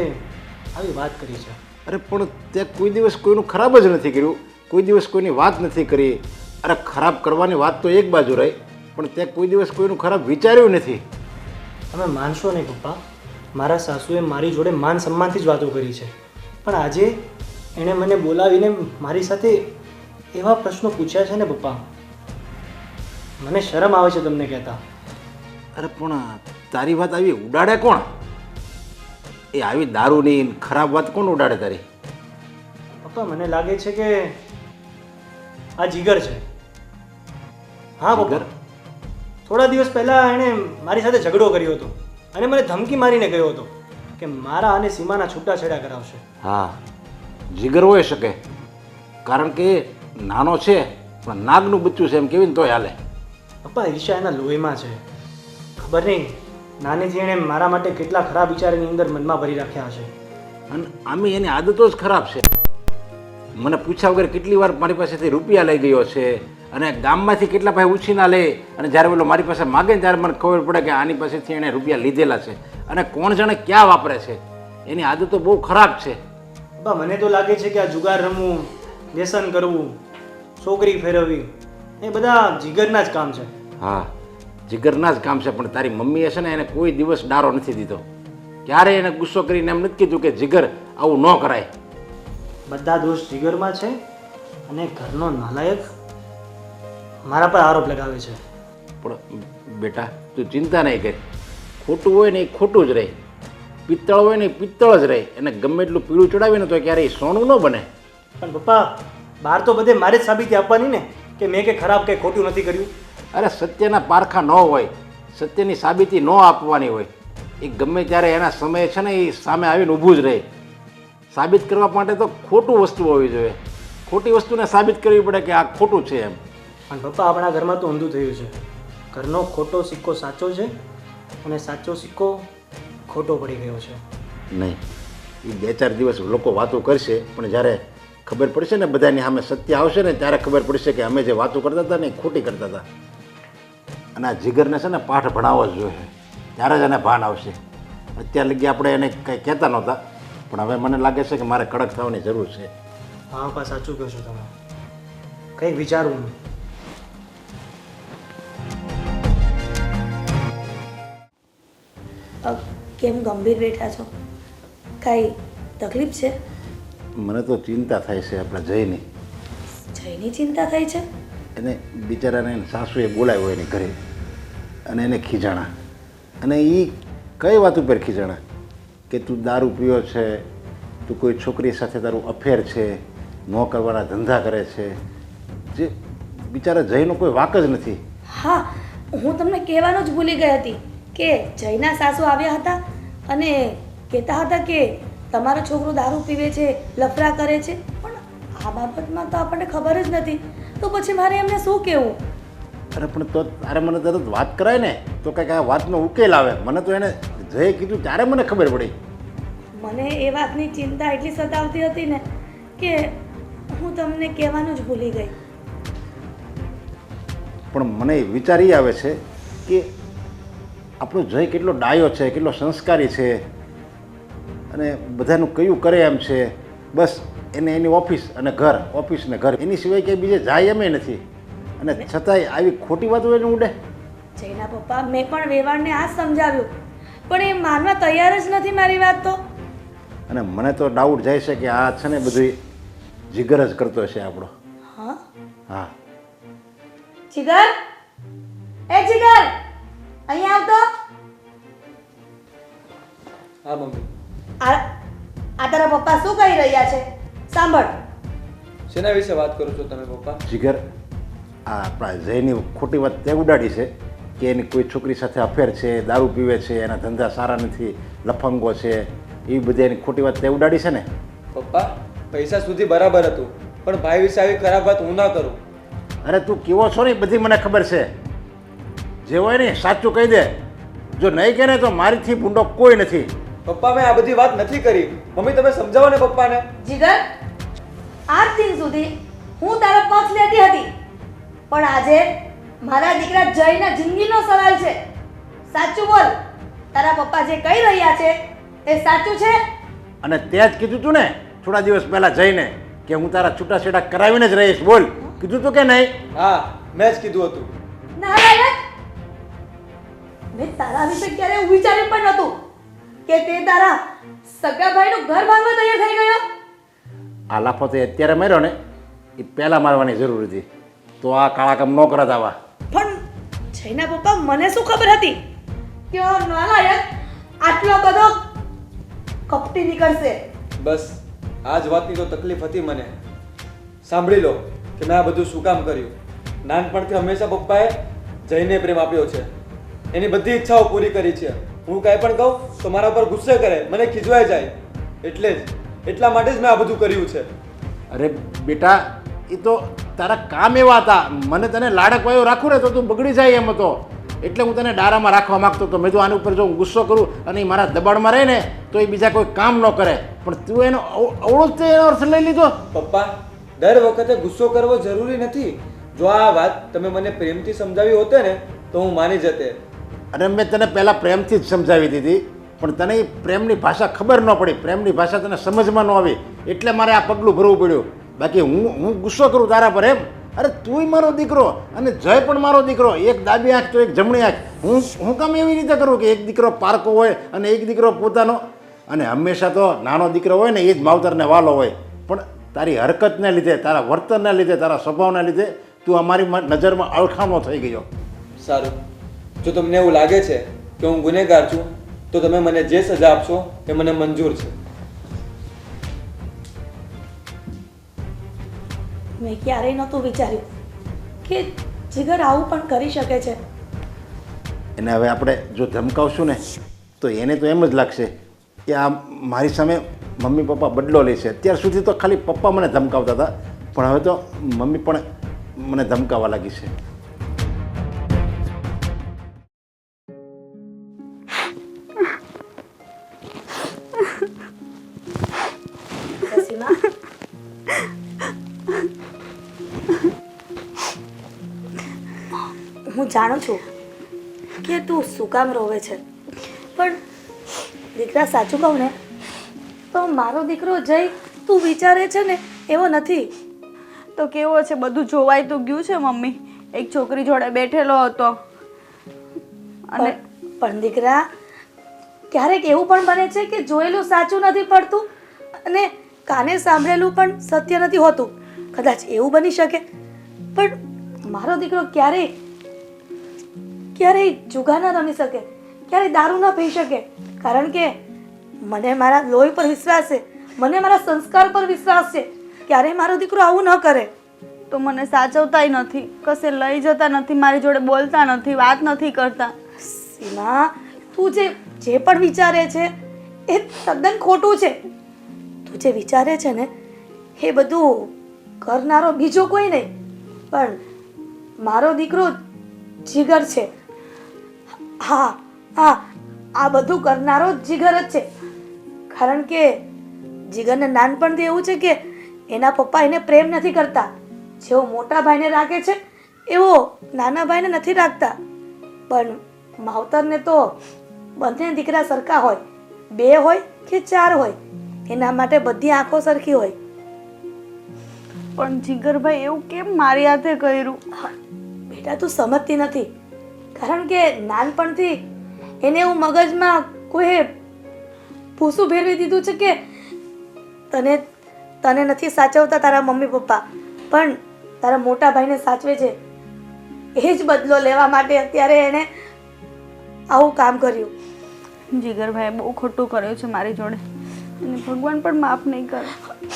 આવી વાત કરી છે. અરે પણ તે કોઈ દિવસ કોઈનું ખરાબ જ નથી કર્યું, કોઈ દિવસ કોઈની વાત નથી કરી. અરે, ખરાબ કરવાની વાત તો એક બાજુ રહી, પણ તે કોઈ દિવસ કોઈનું ખરાબ વિચાર્યું નથી. તમે માનશો નહીં પપ્પા, મારા સાસુએ મારી જોડે માન સન્માનથી જ વાતો કરી છે, પણ આજે એણે મને બોલાવીને મારી સાથે એવા પ્રશ્નો પૂછ્યા છે ને પપ્પા, મને શરમ આવે છે તમને કહેતા. અરે પણ તારી વાત આવી ઉડાડે કોણ? એ આવી દારૂની ખરાબ વાત કોણ ઉડાડે તારી? પપ્પા મને લાગે છે કે આ જીગર છે. હા પપ્પા, થોડા દિવસ પહેલા એણે મારી સાથે ઝઘડો કર્યો હતો અને મને ધમકી મારીને ગયો હતો કે મારા અને સીમાના છૂટાછેડા કરાવશે. હા, જીગર હોઈ શકે, કારણ કે નાનો છે પણ નાગનું બચ્ચું છે એમ કેવી ને તોય હાલે. પપ્પા ઈર્ષા એના લોહીમાં છે. ખબર નહીં નાનેથી એણે મારા માટે કેટલા ખરાબ વિચાર એની અંદર મનમાં ભરી રાખ્યા હશે. અને આમે એની આદતો જ ખરાબ છે. મને પૂછ્યા વગર કેટલી વાર મારી પાસેથી રૂપિયા લઈ ગયો છે અને ગામમાંથી કેટલા પાસે ઉછીના લે, અને જ્યારે પેલો મારી પાસે માગે ને ત્યારે મને ખબર પડે કે આની પાસેથી એણે રૂપિયા લીધેલા છે અને કોણ જાણે ક્યાં વાપરે છે. એની આદતો બહુ ખરાબ છે. પપ્પા મને તો લાગે છે કે આ જુગાર રમવું, વ્યસન કરવું, છોકરી ફેરવવી એ બધા જીગરના જ કામ છે. હા, જીગરના જ કામ છે, પણ તારી મમ્મીએ છે ને એને કોઈ દિવસ ડારો નથી દીધો. ક્યારેય એને ગુસ્સો કરીને એમ નથી કીધું કે જીગર આવું ન કરાય. બધા દોષ જીગરમાં છે અને ઘરનો નાલાયક મારા પર આરોપ લગાવે છે. પણ બેટા તું ચિંતા નહીં કર, ખોટું હોય ને એ ખોટું જ રહે, પિત્તળ હોય ને એ પિત્તળ જ રહે. એને ગમે એટલું પીળું ચડાવીને તો ક્યારેય સોનું ન બને. પણ પપ્પા બહાર તો બધે મારે જ સાબિતી આપવાની ને કે મેં કે ખરાબ કે ખોટું નથી કર્યું. અરે સત્યના પારખા ન હોય, સત્યની સાબિતી ન આપવાની હોય. એ ગમે ત્યારે એના સમયે છે ને એ સામે આવીને ઊભું જ રહે. સાબિત કરવા માટે તો ખોટું વસ્તુ હોવી જોઈએ. ખોટી વસ્તુને સાબિત કરવી પડે કે આ ખોટું છે એમ. પણ પપ્પા આપણા ઘરમાં તો ઊંધું થયું છે. ઘરનો ખોટો સિક્કો સાચો છે અને સાચો સિક્કો ખોટો પડી ગયો છે. નહીં, એ 2-4 દિવસ લોકો વાતો કરશે, પણ જ્યારે ખબર પડશે ને બધાની સામે સત્ય આવશે ને ત્યારે ખબર પડશે કે અમે જે વાતો કરતા હતા ને એ ખોટી કરતા હતા. અને આ જીગરને છે ને પાઠ ભણાવવો જ જોઈએ, ત્યારે જ એને ભાન આવશે. અત્યાર લગી આપણે એને કંઈ કહેતા નહોતા, પણ હવે મને લાગે છે કે મારે કડક થવાની જરૂર છે. હા પપ્પા સાચું કહો છો તમે. કંઈક વિચારવું. કેમ ગંભીર બેઠા છો? કાંઈ તકલીફ છે? મને તો ચિંતા થાય છે આપણા જયની. જયની ચિંતા થઈ છે? એને બિચારાને એને સાસુએ બોલાવ્યો એની ઘરે અને એને ખીજાણા. અને એ કઈ વાત ઉપર ખીજાણા કે તું દારૂ પીયો છે, તું કોઈ છોકરી સાથે તારું અફેર છે, ન કરવાના ધંધા કરે છે, જે બિચારા જયનો કોઈ વાક જ નથી. હા, હું તમને કહેવાનું જ ભૂલી ગઈ હતી કે જયના સાસુ આવ્યા હતા અને કહેતા હતા કે તમારો છોકરો દારૂ પીવે છે, લફરા કરે છે, પણ આ બાબતમાં તો આપણને ખબર જ નથી. તો પછી મારે એમને શું કહેવું? અરે પણ તો તારે મને તરત વાત કરાય ને તો કંઈક આ વાતનો ઉકેલ આવે. મને તો એને જયે કીધું ત્યારે મને ખબર પડી. મને એ વાતની ચિંતા એટલી સતાવતી હતી ને કે હું તમને કહેવાનું જ ભૂલી ગઈ. પણ મને વિચાર એ આવે છે કે આપણો જય કેટલો ડાયો છે, કેટલો સંસ્કારી છે અને બધાનું કયું કરે એમ છે. બસ એને એની ઓફિસ અને ઘર, ઓફિસ ને ઘર, એની સિવાય ક્યાંય બીજે જાય એમ નથી. અને છતાંય આવી ખોટી વાતો એને ઉડે. જયના પપ્પા, મેં પણ વેવાણને આ જ સમજાવ્યું પણ એ માનવા તૈયાર જ નથી મારી વાત તો. અને મને તો ડાઉટ જાય છે કે આ છે ને બધું જીગર જ કરતો છે આપણો. હા હા, જીગર, એ જીગર અહીંયા આવતો. હા મમ્મી. આ તારા પપ્પા શું કહી રહ્યા છે? સાંભળ. શેના વિશે વાત કરો છો તમે પપ્પા? જીગર આ આપણા જયની ખોટી વાત તે ઉડાડી છે કે એની કોઈ છોકરી સાથે અફેર છે, દારૂ પીવે છે, એના ધંધા સારા નથી, લફંગો છે, એવી બધી એની ખોટી વાત તે ઉડાડી છે ને. પપ્પા પૈસા સુધી બરાબર હતું, પણ ભાઈ વિશે આવી ખરાબ વાત હું ના કરું. અરે તું કેવો છો ને બધી મને ખબર છે. જે હોય ને સાચું કહી દે. જો નહીં કહે ને તો મારીથી ભૂંડો કોઈ નથી. પપ્પા મેં આ બધી વાત નથી કરી. મમ્મી તમે સમજાવો ને પપ્પાને. જીગર, આજ દિન સુધી હું તારો પક્ષ લેતી હતી, પણ આજે મારા દીકરા જયના જિંદગીનો સવાલ છે. સાચું બોલ, તારા પપ્પા જે કહી રહ્યા છે એ સાચું છે? અને તે જ કીધું તું ને થોડા દિવસ પહેલા જઈને કે હું તારા છૂટાછેડા કરાવીને જ રહીશ. બોલ, કીધું તું કે નહીં? હા મેં જ કીધું હતું. ના લાયક, મેં તારા વિશે ક્યારે એવું વિચાર્યું પણ નહોતું કે તે તારા સગા ભાઈનું ઘર ભાંગવા તૈયાર થઈ ગયો. આ લાફો તો અત્યારે માર્યો ને એ પહેલાં મારવાની જરૂર હતી, તો આ કાળા કામ ન કરત આવા. પણ જયના પપ્પા, મને શું ખબર હતી કે આ નાલાયક આટલો બધો કપટી નીકળશે. બસ આ જ વાતની તો તકલીફ હતી મને. સાંભળી લો કે મેં આ બધું શું કામ કર્યું. નાનપણથી હંમેશા પપ્પાએ જઈને પ્રેમ આપ્યો છે, એની બધી ઈચ્છાઓ પૂરી કરી છે. હું કાંઈ પણ કહું તો મારા પર ગુસ્સે કરે, મને ખીજવાઈ જાય. એટલા માટે જ મેં આ બધું કર્યું છે. અરે બેટા, એ તો તારા કામ એવા હતા. મને તને લાડક વાયો રાખું ને તો તું બગડી જાય એમ હતો, એટલે હું તને ડારામાં રાખવા માંગતો હતો. મેં તો આની ઉપર જો હું ગુસ્સો કરું અને એ મારા દબાણમાં રહે ને તો એ બીજા કોઈ કામ ન કરે. પણ તું એનો અવળો જ એનો અર્થ લઈ લીધો. પપ્પા, દર વખતે ગુસ્સો કરવો જરૂરી નથી. જો આ વાત તમે મને પ્રેમથી સમજાવી હોતે ને તો હું માની જતે. અને મેં તને પહેલાં પ્રેમથી જ સમજાવી દીધી, પણ તને એ પ્રેમની ભાષા ખબર ન પડી, પ્રેમની ભાષા તને સમજમાં ન આવી, એટલે મારે આ પગલું ભરવું પડ્યું. બાકી હું ગુસ્સો કરું તારા પર એમ? અરે તુંય મારો દીકરો અને જય પણ મારો દીકરો, એક ડાબી આંખ તો એક જમણી આંખ. હું કામ એવી રીતે કરું કે એક દીકરો પારકો હોય અને એક દીકરો પોતાનો? અને હંમેશા તો નાનો દીકરો હોય ને એ જ માવતરને વાલો હોય. પણ તારી હરકતને લીધે, તારા વર્તનને લીધે, તારા સ્વભાવના લીધે તું અમારી નજરમાં અળખામો થઈ ગયો. સારું, જો તમને એવું લાગે છે કે હું ગુનેગાર છું તો તમે મને જે સજા આપશો એ મને મંજૂર છે. મેં ક્યારેય નહોતું વિચાર્યું કે જીગર આવું પણ કરી શકે છે. એને હવે આપણે જો ધમકાવશું ને તો એને તો એમ જ લાગશે કે આ મારી સામે મમ્મી પપ્પા બદલો લે છે. અત્યાર સુધી તો ખાલી પપ્પા મને ધમકાવતા હતા, પણ હવે તો મમ્મી પણ મને ધમકાવવા લાગી છે. સીમા, હું જાણું છું કે તું શું કામ રોવે છે, પણ દીકરા સાચું કહું ને તો મારો દીકરો જય તું વિચારે છે ને એવો નથી. તો કેવો છે, બધું જોવાય તો ગયું છે મમ્મી. એક છોકરી જોડે બેઠેલો હતો અને પણ દીકરા, ક્યારેક એવું પણ બને છે કે જોયેલું સાચું નથી પડતું અને કાને સાંભળેલું પણ સત્ય નથી હોતું. કદાચ એવું બની શકે, પણ મારો દીકરો ક્યારેય જુગાર ન રમી શકે, ક્યારેય દારૂ ન પી શકે, કારણ કે મને મારા લોહી પર વિશ્વાસ છે, મને મારા સંસ્કાર પર વિશ્વાસ છે. ક્યારેય મારો દીકરો આવું ન કરે. તો મને સાચવતાય નથી, કશે લઈ જતા નથી, મારી જોડે બોલતા નથી, વાત નથી કરતા. સીમા, તું જે પણ વિચારે છે એ તદ્દન ખોટું છે. તું જે વિચારે છે ને એ બધું કરનારો બીજો કોઈ નહીં, પણ મારો દીકરો જીગર છે. હા હા, આ બધું કરનારો જીગર જ છે, કારણ કે જીગરને નાનપણથી એવું છે કે એના પપ્પા એને પ્રેમ નથી કરતા. જેવો મોટા ભાઈને રાખે છે એવો નાના ભાઈને નથી રાખતા. પણ માવતરને તો બંને દીકરા સરખા હોય, 2 હોય કે 4 હોય, એના માટે બધી આંખો સરખી હોય. પણ જીગરભાઈ એવું કેમ મારી હાથે કર્યું? બેટા, તું સમજતી નથી, કારણ કે નાનપણથી એને એવું મગજમાં કોઈ ભૂસું ભેરવી દીધું છે કે તને નથી સાચવતા તારા મમ્મી પપ્પા, પણ તારા મોટા ભાઈને સાચવે છે. એ જ બદલો લેવા માટે અત્યારે એણે આવું કામ કર્યું. જીગરભાઈ બહુ ખોટું કર્યું છે મારી જોડે, અને ભગવાન પણ માફ નહીં કરે.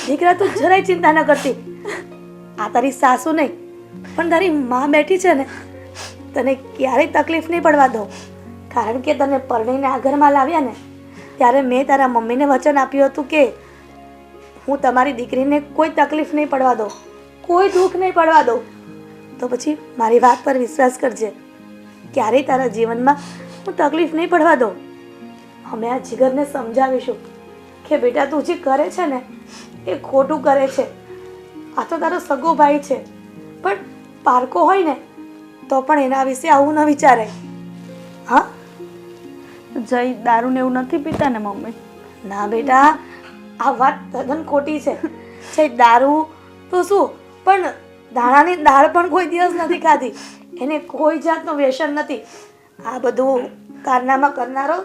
દીકરા, તું જરાય ચિંતા ન કરતી. આ તારી સાસુ નહીં પણ તારી માં બેઠી છે ને, તને ક્યારેય તકલીફ નહીં પડવા દો. કારણ કે તને પરણીને આ ઘરમાં લાવ્યા ને ત્યારે મેં તારા મમ્મીને વચન આપ્યું હતું કે હું તમારી દીકરીને કોઈ તકલીફ નહીં પડવા દઉં, કોઈ દુઃખ નહીં પડવા દઉં. તો પછી મારી વાત પર વિશ્વાસ કરજે, ક્યારેય તારા જીવનમાં હું તકલીફ નહીં પડવા દઉં. અમે આ જીગરને સમજાવીશું કે બેટા, તું જે કરે છે ને એ ખોટું કરે છે. આ તો તારો સગો ભાઈ છે, પણ પારકો હોય ને તો પણ એના વિશે આવું ન વિચારે. હા, જય દારૂ ને એવું નથી પીતા ને મમ્મી? ના બેટા, આ વાત તદ્દન ખોટી છે. છે દારૂ તો શું, પણ દાણાની દાળ પણ કોઈ દિવસ નથી ખાધી. એને કોઈ જાતનું વ્યસન નથી. આ બધું કારનામા કરનારો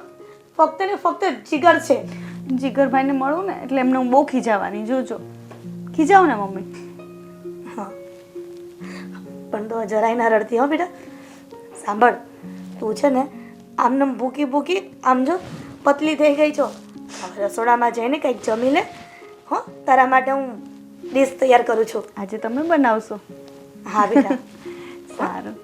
ફક્ત ને ફક્ત જીગર છે. જીગરભાઈને મળું ને એટલે એમને હું બહુ ખીજાવાની. જોજો, ખીજાવ ને મમ્મી. હા, પણ તો જરાય ના રડતી હો બેટા. સાંભળ, તું છે ને આમને ભૂકી ભૂકી આમ જો પતલી થઈ ગઈ છો. હવે રસોડામાં જઈને કંઈક જમી લે, હો તારા માટે હું ડીશ તૈયાર કરું છું. આજે તમે બનાવશો? હા બેટા. સારું.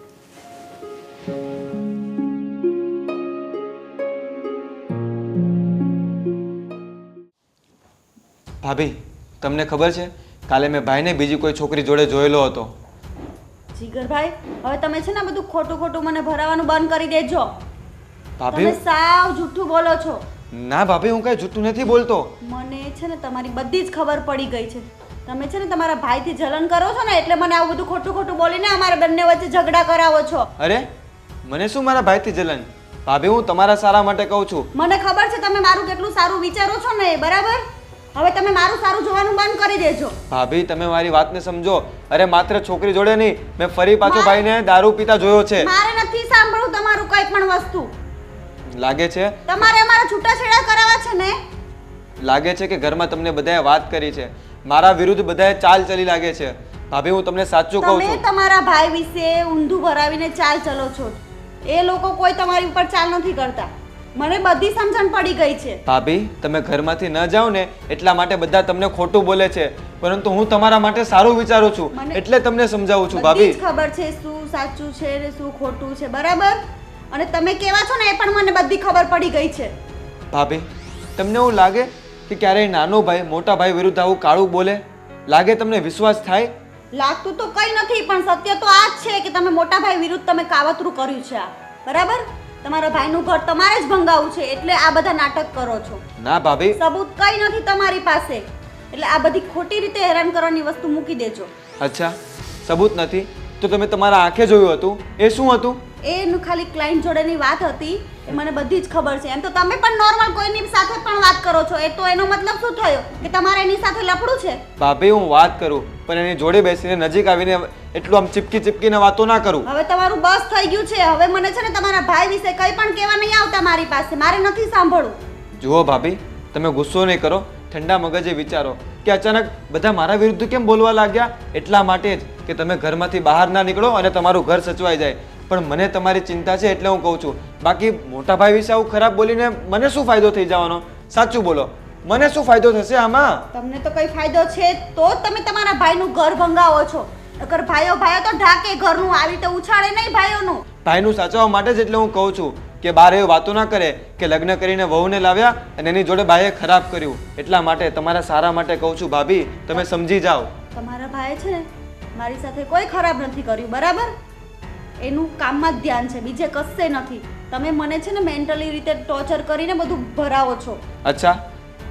ભાભી તમને ખબર છે કાલે મેં ભાઈને બીજી કોઈ છોકરી જોડે જોયેલો હતો. જીગરભાઈ, હવે તમે છે ને બધું ખોટું ખોટું મને ભરાવાનું બંધ કરી દેજો. ભાભી તમે સાવ જૂઠું બોલો છો. ના ભાભી હું કઈ જૂઠું નથી બોલતો. મને છે ને તમારી બધી જ ખબર પડી ગઈ છે. તમે છે ને તમારા ભાઈથી જલન કરો છો ને એટલે મને આવું બધું ખોટું ખોટું બોલીને અમારા બંને વચ્ચે ઝઘડા કરાવો છો. અરે મને શું મારા ભાઈથી જલન? ભાભી હું તમારા સારા માટે કહું છું. મને ખબર છે તમે મારું કેટલું સારું વિચારો છો ને, બરાબર? હવે તમે મારું સારું જોવાનું બંધ કરી દેજો. ભાભી તમે મારી વાતને સમજો. અરે માત્ર છોકરી જોડે નહીં, મેં ફરી પાછો ભાઈને દારૂ પીતા જોયો છે. મારે નથી સાંભળવું તમારું કઈ પણ વસ્તુ. લાગે છે તમારે અમારા છૂટાછેડા કરાવવા છે ને? લાગે છે કે ઘરમાં તમને બધાએ વાત કરી છે, મારા વિરુદ્ધ બધાએ ચાલ ચલી લાગે છે. ભાભી હું તમને સાચું કહું તમે છું. તમારા ભાઈ વિશે ઊંધું ભરાવીને ચાલ ચલો છો. એ લોકો કોઈ તમારી ઉપર ચાલ નથી કરતા. મને બધી સમજણ પડી ગઈ છે. ભાભી તમે ઘરમાંથી ન જાઓ ને એટલા માટે બધા તમને ખોટું બોલે છે, પરંતુ હું તમારા માટે સારું વિચારું છું એટલે તમને સમજાવું છું. બધી ભાભી જ ખબર છે શું સાચું છે ને શું ખોટું છે, બરાબર? અને તમે કેવા છો ને એ પણ મને બધી ખબર પડી ગઈ છે. ભાભી તમને એવું લાગે કે ક્યારેય નાનો ભાઈ મોટા ભાઈ વિરુદ્ધ આવું કાળું બોલે? લાગે તમને વિશ્વાસ થાય? લાગતું તો કઈ નથી, પણ સત્ય તો આ જ છે કે તમે મોટા ભાઈ વિરુદ્ધ તમે કાવતરું કર્યું છે આ, બરાબર? તમારા ભાઈનું ઘર તમારે જ ભંગાવું છે એટલે આ બધા નાટક કરો છો. ના ભાભી સબૂત કઈ નથી તમારી પાસે, એટલે આ બધી ખોટી રીતે હેરાન કરવાની વસ્તુ મૂકી દેજો. અચ્છા સબૂત નથી તો તમે તમારા આંખે જોયું હતું, એ શું હતું? એનું ખાલી ક્લાયન્ટ જોડેની વાત હતી, એ મને બધી જ ખબર છે. એમ તો તમે પણ નોર્મલ કોઈની સાથે પણ વાત કરો છો, એ તો એનો મતલબ શું થયો કે તમારે એની સાથે લફડું છે? ભાભી હું વાત કરું પણ એની જોડે બેસીને નજીક આવીને એટલું આમ ચીપકી ચીપકીને વાતો ના કરું. હવે તમારું બસ થઈ ગયું છે. હવે મને છે ને તમારા ભાઈ વિશે કંઈ પણ કહેવા નહીં આવતા મારી પાસે. મારે નથી સાંભળવું. જુઓ ભાભી તમે ગુસ્સો નહીં કરો, ઠંડા મગજે વિચારો કે અચાનક બધા મારા વિરુદ્ધ કેમ બોલવા લાગ્યા. એટલા માટે જ કે તમે ઘરમાંથી બહાર ના નીકળો અને તમારું ઘર સચવાઈ જાય. પણ મને તમારી ચિંતા છે એટલે હું કહું છું. બાકી મોટા ભાઈ વિશે આવું ખરાબ બોલીને મને શું ફાયદો થઈ જવાનો? સાચું બોલો, મને શું ફાયદો થશે આમાં? તમને તો કઈ ફાયદો છે તો જ તમે તમારા ભાઈનું ઘર ભંગાવો છો. અગર ભાઈઓ તો ઢાકે ઘરનું, આવી રીતે ઉછાળે નહીં ભાઈઓનું. ભાઈનું સાચવવા માટે જ એટલે હું કહું છું કે બહાર એવી વાતો ના કરે કે લગ્ન કરીને વહુને લાવ્યા અને એની જોડે ભાઈએ ખરાબ કર્યું. એટલા માટે તમારા સારા માટે કહું છું ભાભી, તમે સમજી જાઓ. તમારા ભાઈએ છે ને મારી સાથે કોઈ ખરાબ નથી કર્યું, બરાબર? એનું કામમાં જ ધ્યાન છે, બીજે કશે નથી. તમે મને છે ને મેન્ટલી રીતે ટોર્ચર કરીને બધું ભરાવો છો. અચ્છા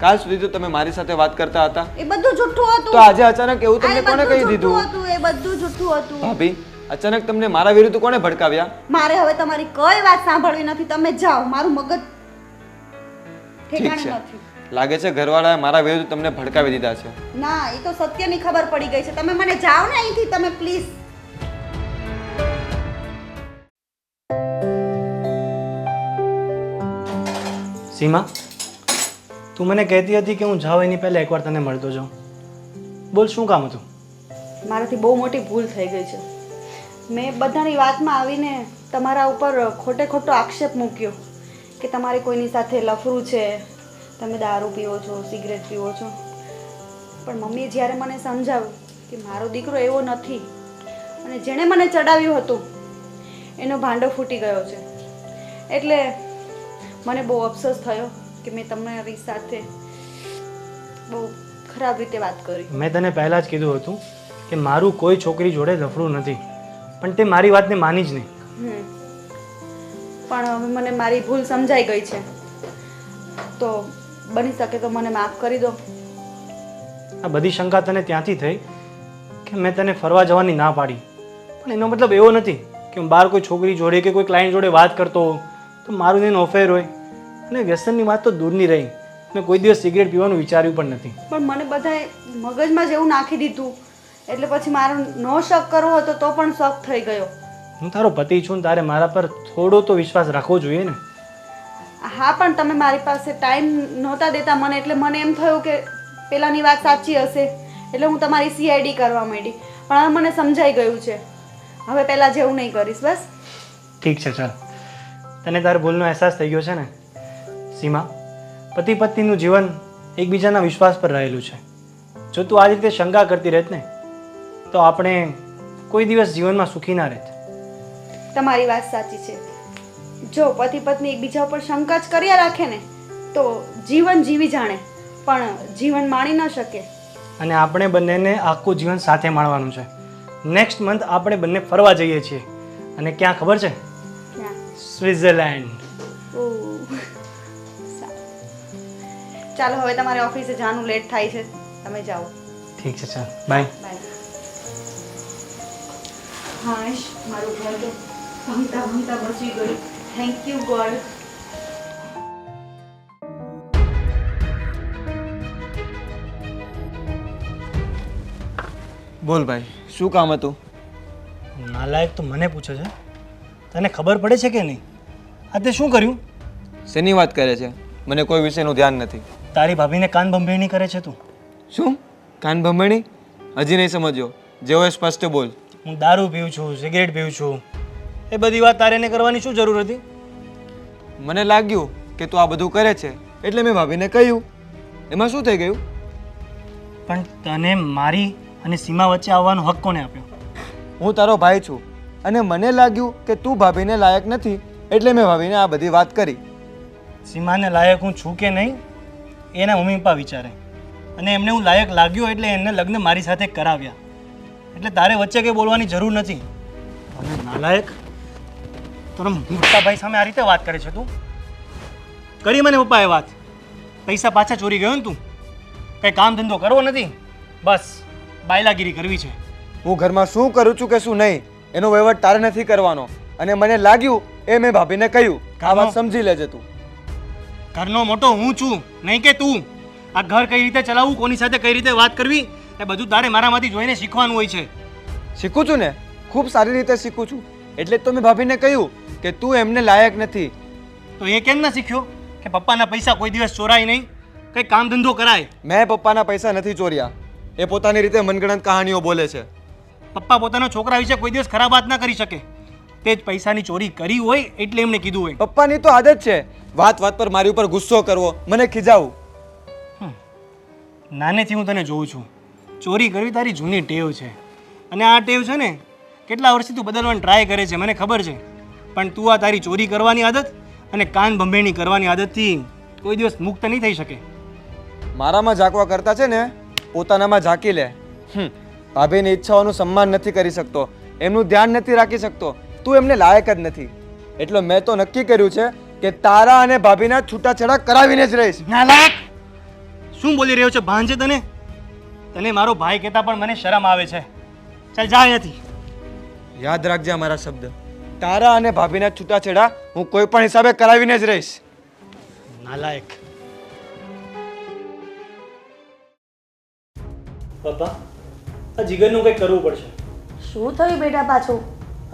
કાલ સુધી તો તમે મારી સાથે વાત કરતા હતા, એ બધું જૂઠું હતું. તો આજે અચાનક એવું તમને કોને કહી દીધું? એ બધું જૂઠું હતું. ભાભી અચાનક તમને મારા વિરુદ્ધ કોને ભડકાવ્યા? મારે હવે તમારી કઈ વાત સાંભળવી નથી. તમે જાઓ, મારું મગજ ઠીક ઠેકાણે છે, નથી. લાગે છે ઘરવાળાએ મારા વિરુદ્ધ તમને ભડકાવી દીધા છે. ના, એ તો સત્યની ખબર પડી ગઈ છે. તમે મને જાઓ ને અહીંથી, તમે પ્લીઝ. સીમા, તું મને કહેતી હતી કે હું જાઉં એની પહેલાં એકવાર તને મળતો જાઉં. બોલ શું કામ હતું? મારાથી બહુ મોટી ભૂલ થઈ ગઈ છે. મેં બધાની વાતમાં આવીને તમારા ઉપર ખોટે ખોટો આક્ષેપ મૂક્યો કે તમારે કોઈની સાથે લફરું છે, તમે દારૂ પીવો છો, સિગરેટ પીવો છો. પણ મમ્મીએ જ્યારે મને સમજાવ્યું કે મારો દીકરો એવો નથી અને જેણે મને ચડાવ્યું હતું એનો ભાંડો ફૂટી ગયો છે, એટલે મને બહુ અફસોસ થયો કે મેં તમારી સાથે બહુ ખરાબ રીતે વાત કરી. મેં તને પહેલાં જ કીધું હતું કે મારું કોઈ છોકરી જોડે લફડું નથી, પણ તે મારી વાતને માની જ નહીં. પણ હવે મને મારી ભૂલ સમજાઈ ગઈ છે, તો બની શકે તો મને માફ કરી દો. આ બધી શંકા તને ત્યાંથી થઈ કે મેં તને ફરવા જવાની ના પાડી, પણ એનો મતલબ એવો નથી કે હું બહાર કોઈ છોકરી જોડે કે કોઈ ક્લાયન્ટ જોડે વાત કરતો હોઉં તો મારું એનો અફેર હોય. અને વ્યસનની વાત તો દૂરની રહી, મેં કોઈ દિવસ સિગરેટ પીવાનું વિચાર્યું પણ નથી. પણ મને બધાએ મગજમાં જ એવું નાખી દીધું એટલે પછી મારો નો શક કરવો હતો તો પણ શક થઈ ગયો. હું તારો પતિ છું, તારે મારા પર થોડો તો વિશ્વાસ રાખવો જોઈએ ને. હા, પણ તમે મારી પાસે ટાઈમ નહોતા દેતા મને, એટલે મને એમ થયું કે પેલાની વાત સાચી હશે, એટલે હું તમારી CID કરવા માંડી. પણ હવે મને સમજાઈ ગયું છે, હવે પહેલાં જેવું નહીં કરીશ. બસ ઠીક છે, ચાલ. તને તારી ભૂલનો અહેસાસ થઈ ગયો છે ને. સીમા, પતિ પત્નીનું જીવન એકબીજાના વિશ્વાસ પર રહેલું છે. જો તું આ રીતે શંકા કરતી રહેત ને તો આપણે કોઈ દિવસ જીવનમાં સુખી ના રહેત. તમારી વાત સાચી છે. જો પતિ પત્ની એકબીજા ઉપર શંકા જ કર્યા રાખે ને તો જીવન જીવી જાણે પણ જીવન માણી ન શકે. અને આપણે બંનેને આખું જીવન સાથે માણવાનું છે. નેક્સ્ટ મંથ આપણે બંને ફરવા જઈએ છીએ. અને ક્યાં ખબર છે? ક્યાં? સ્વિટ્ઝરલેન્ડ. ઓહ, સારું. ચાલો હવે તમારે ઓફિસે જવાનું લેટ થાય છે, તમે જાઓ. ઠીક છે, ચાલ બાય. બાય. હાશ, મારું ઘર તો ભણતા ભણતા બચી ગયું. Thank you God. બોલ ભાઈ, શું કામ હતું? નાલાયક તો મને પૂછે છે. તને ખબર પડે છે કે નહીં? આ તે શું કર્યું? શેની વાત કરે છે? મને કોઈ વિષયનું ધ્યાન નથી. તારી ભાભીને કાન બંભેણી કરે છે તું. શું? કાન ભંભણી? હજી નહીં સમજ્યો. જે હોય સ્પષ્ટ બોલ. હું દારૂ પીઉં છું, સિગરેટ પીઉં છું, એ બધી વાત તારે એને કરવાની શું જરૂર હતી? મને લાગ્યું કે તું આ બધું કરે છે એટલે મેં ભાભીને કહ્યું. એમાં શું થઈ ગયું? પણ તને મારી અને સીમા વચ્ચે આવવાનો હક કોને આપ્યો? હું તારો ભાઈ છું અને મને લાગ્યું કે તું ભાભીને લાયક નથી એટલે મેં ભાભીને આ બધી વાત કરી. સીમાને લાયક હું છું કે નહીં એના મમ્મી પપ્પા વિચારે, અને એમને હું લાયક લાગ્યો એટલે એને લગ્ન મારી સાથે કરાવ્યા. એટલે તારે વચ્ચે કંઈ બોલવાની જરૂર નથી. અને નાલાયક, તારા મોટા ભાઈ સામે આ રીતે વાત કરે છે તું? કરી મને પપ્પાએ વાત. પૈસા પાછા ચોરી ગયો ને તું? કંઈ કામ ધંધો કરવો નથી, બસ બાયલાગીરી કરવી છે. હું ઘરમાં શું કરું છું કે શું નહીં એનો વહીવટ તારે નથી કરવાનો. અને મને લાગ્યું એ મેં ભાભીને કહ્યું. આ વાત સમજી લેજે તું. ઘરનો મોટો હું છું, નહીં કે તું. આ ઘર કઈ રીતે ચલાવવું, કોની સાથે કઈ રીતે વાત કરવી, એ બધું તારે મારામાંથી જોઈને શીખવાનું હોય છે. શીખું છું ને, ખૂબ સારી રીતે શીખું છું. એટલે જ તો મેં ભાભીને કહ્યું કે તું એમને લાયક નથી. તો એ કેમ ના શીખ્યો કે પપ્પાના પૈસા કોઈ દિવસ ચોરાય નહીં, કંઈ કામ ધંધો કરાય? મેં પપ્પાના પૈસા નથી ચોર્યા. એ પોતાની રીતે મનગણત કહાનીઓ બોલે છે. પપ્પા પોતાના છોકરા વિશે કોઈ દિવસ ખરાબ વાત ના કરી શકે. તે જ પૈસાની ચોરી કરી હોય એટલે એમને કીધું હોય. પપ્પાની તો આદત છે વાત વાત પર મારી ઉપર ગુસ્સો કરવો, મને ખીજાવું. નાનેથી હું તને જોઉં છું, ચોરી કરવી તારી જૂની ટેવ છે. અને આ ટેવ છે ને કેટલા વર્ષથી તું બદલવાની ટ્રાય કરે છે, મને ખબર છે. પણ તું આ તારી ચોરી કરવાની આદત અને કાન બંભેણી કરવાની આદતથી કોઈ દિવસ મુક્ત નહીં થઈ શકે. મારામાં ઝાંકવા કરતા છે ને પોતાનામાં ઝાંકી લે. ભાભીની ઈચ્છાઓનું સન્માન નથી કરી શકતો, એમનું ધ્યાન નથી રાખી શકતો. તું એમને લાયક જ નથી. એટલે મેં તો નક્કી કર્યું છે કે તારા અને ભાભીના છૂટાછેડા કરાવીને જ રહીશ. નાલાયક, શું બોલી રહ્યો છે? ભાન છે તને? તને મારો ભાઈ કહેતા પણ મને શરમ આવે છે. ચાલ જા અહીંયાથી. યાદ રાખજે મારા શબ્દ. તારા અને ભાભીના છૂટાછેડા હું કોઈ પણ હિસાબે કરાવીને જ રહીશ. નાલાયક. પપ્પા, આ જીગરનું કંઈક કરવું પડશે. શું થયું બેટા પાછું?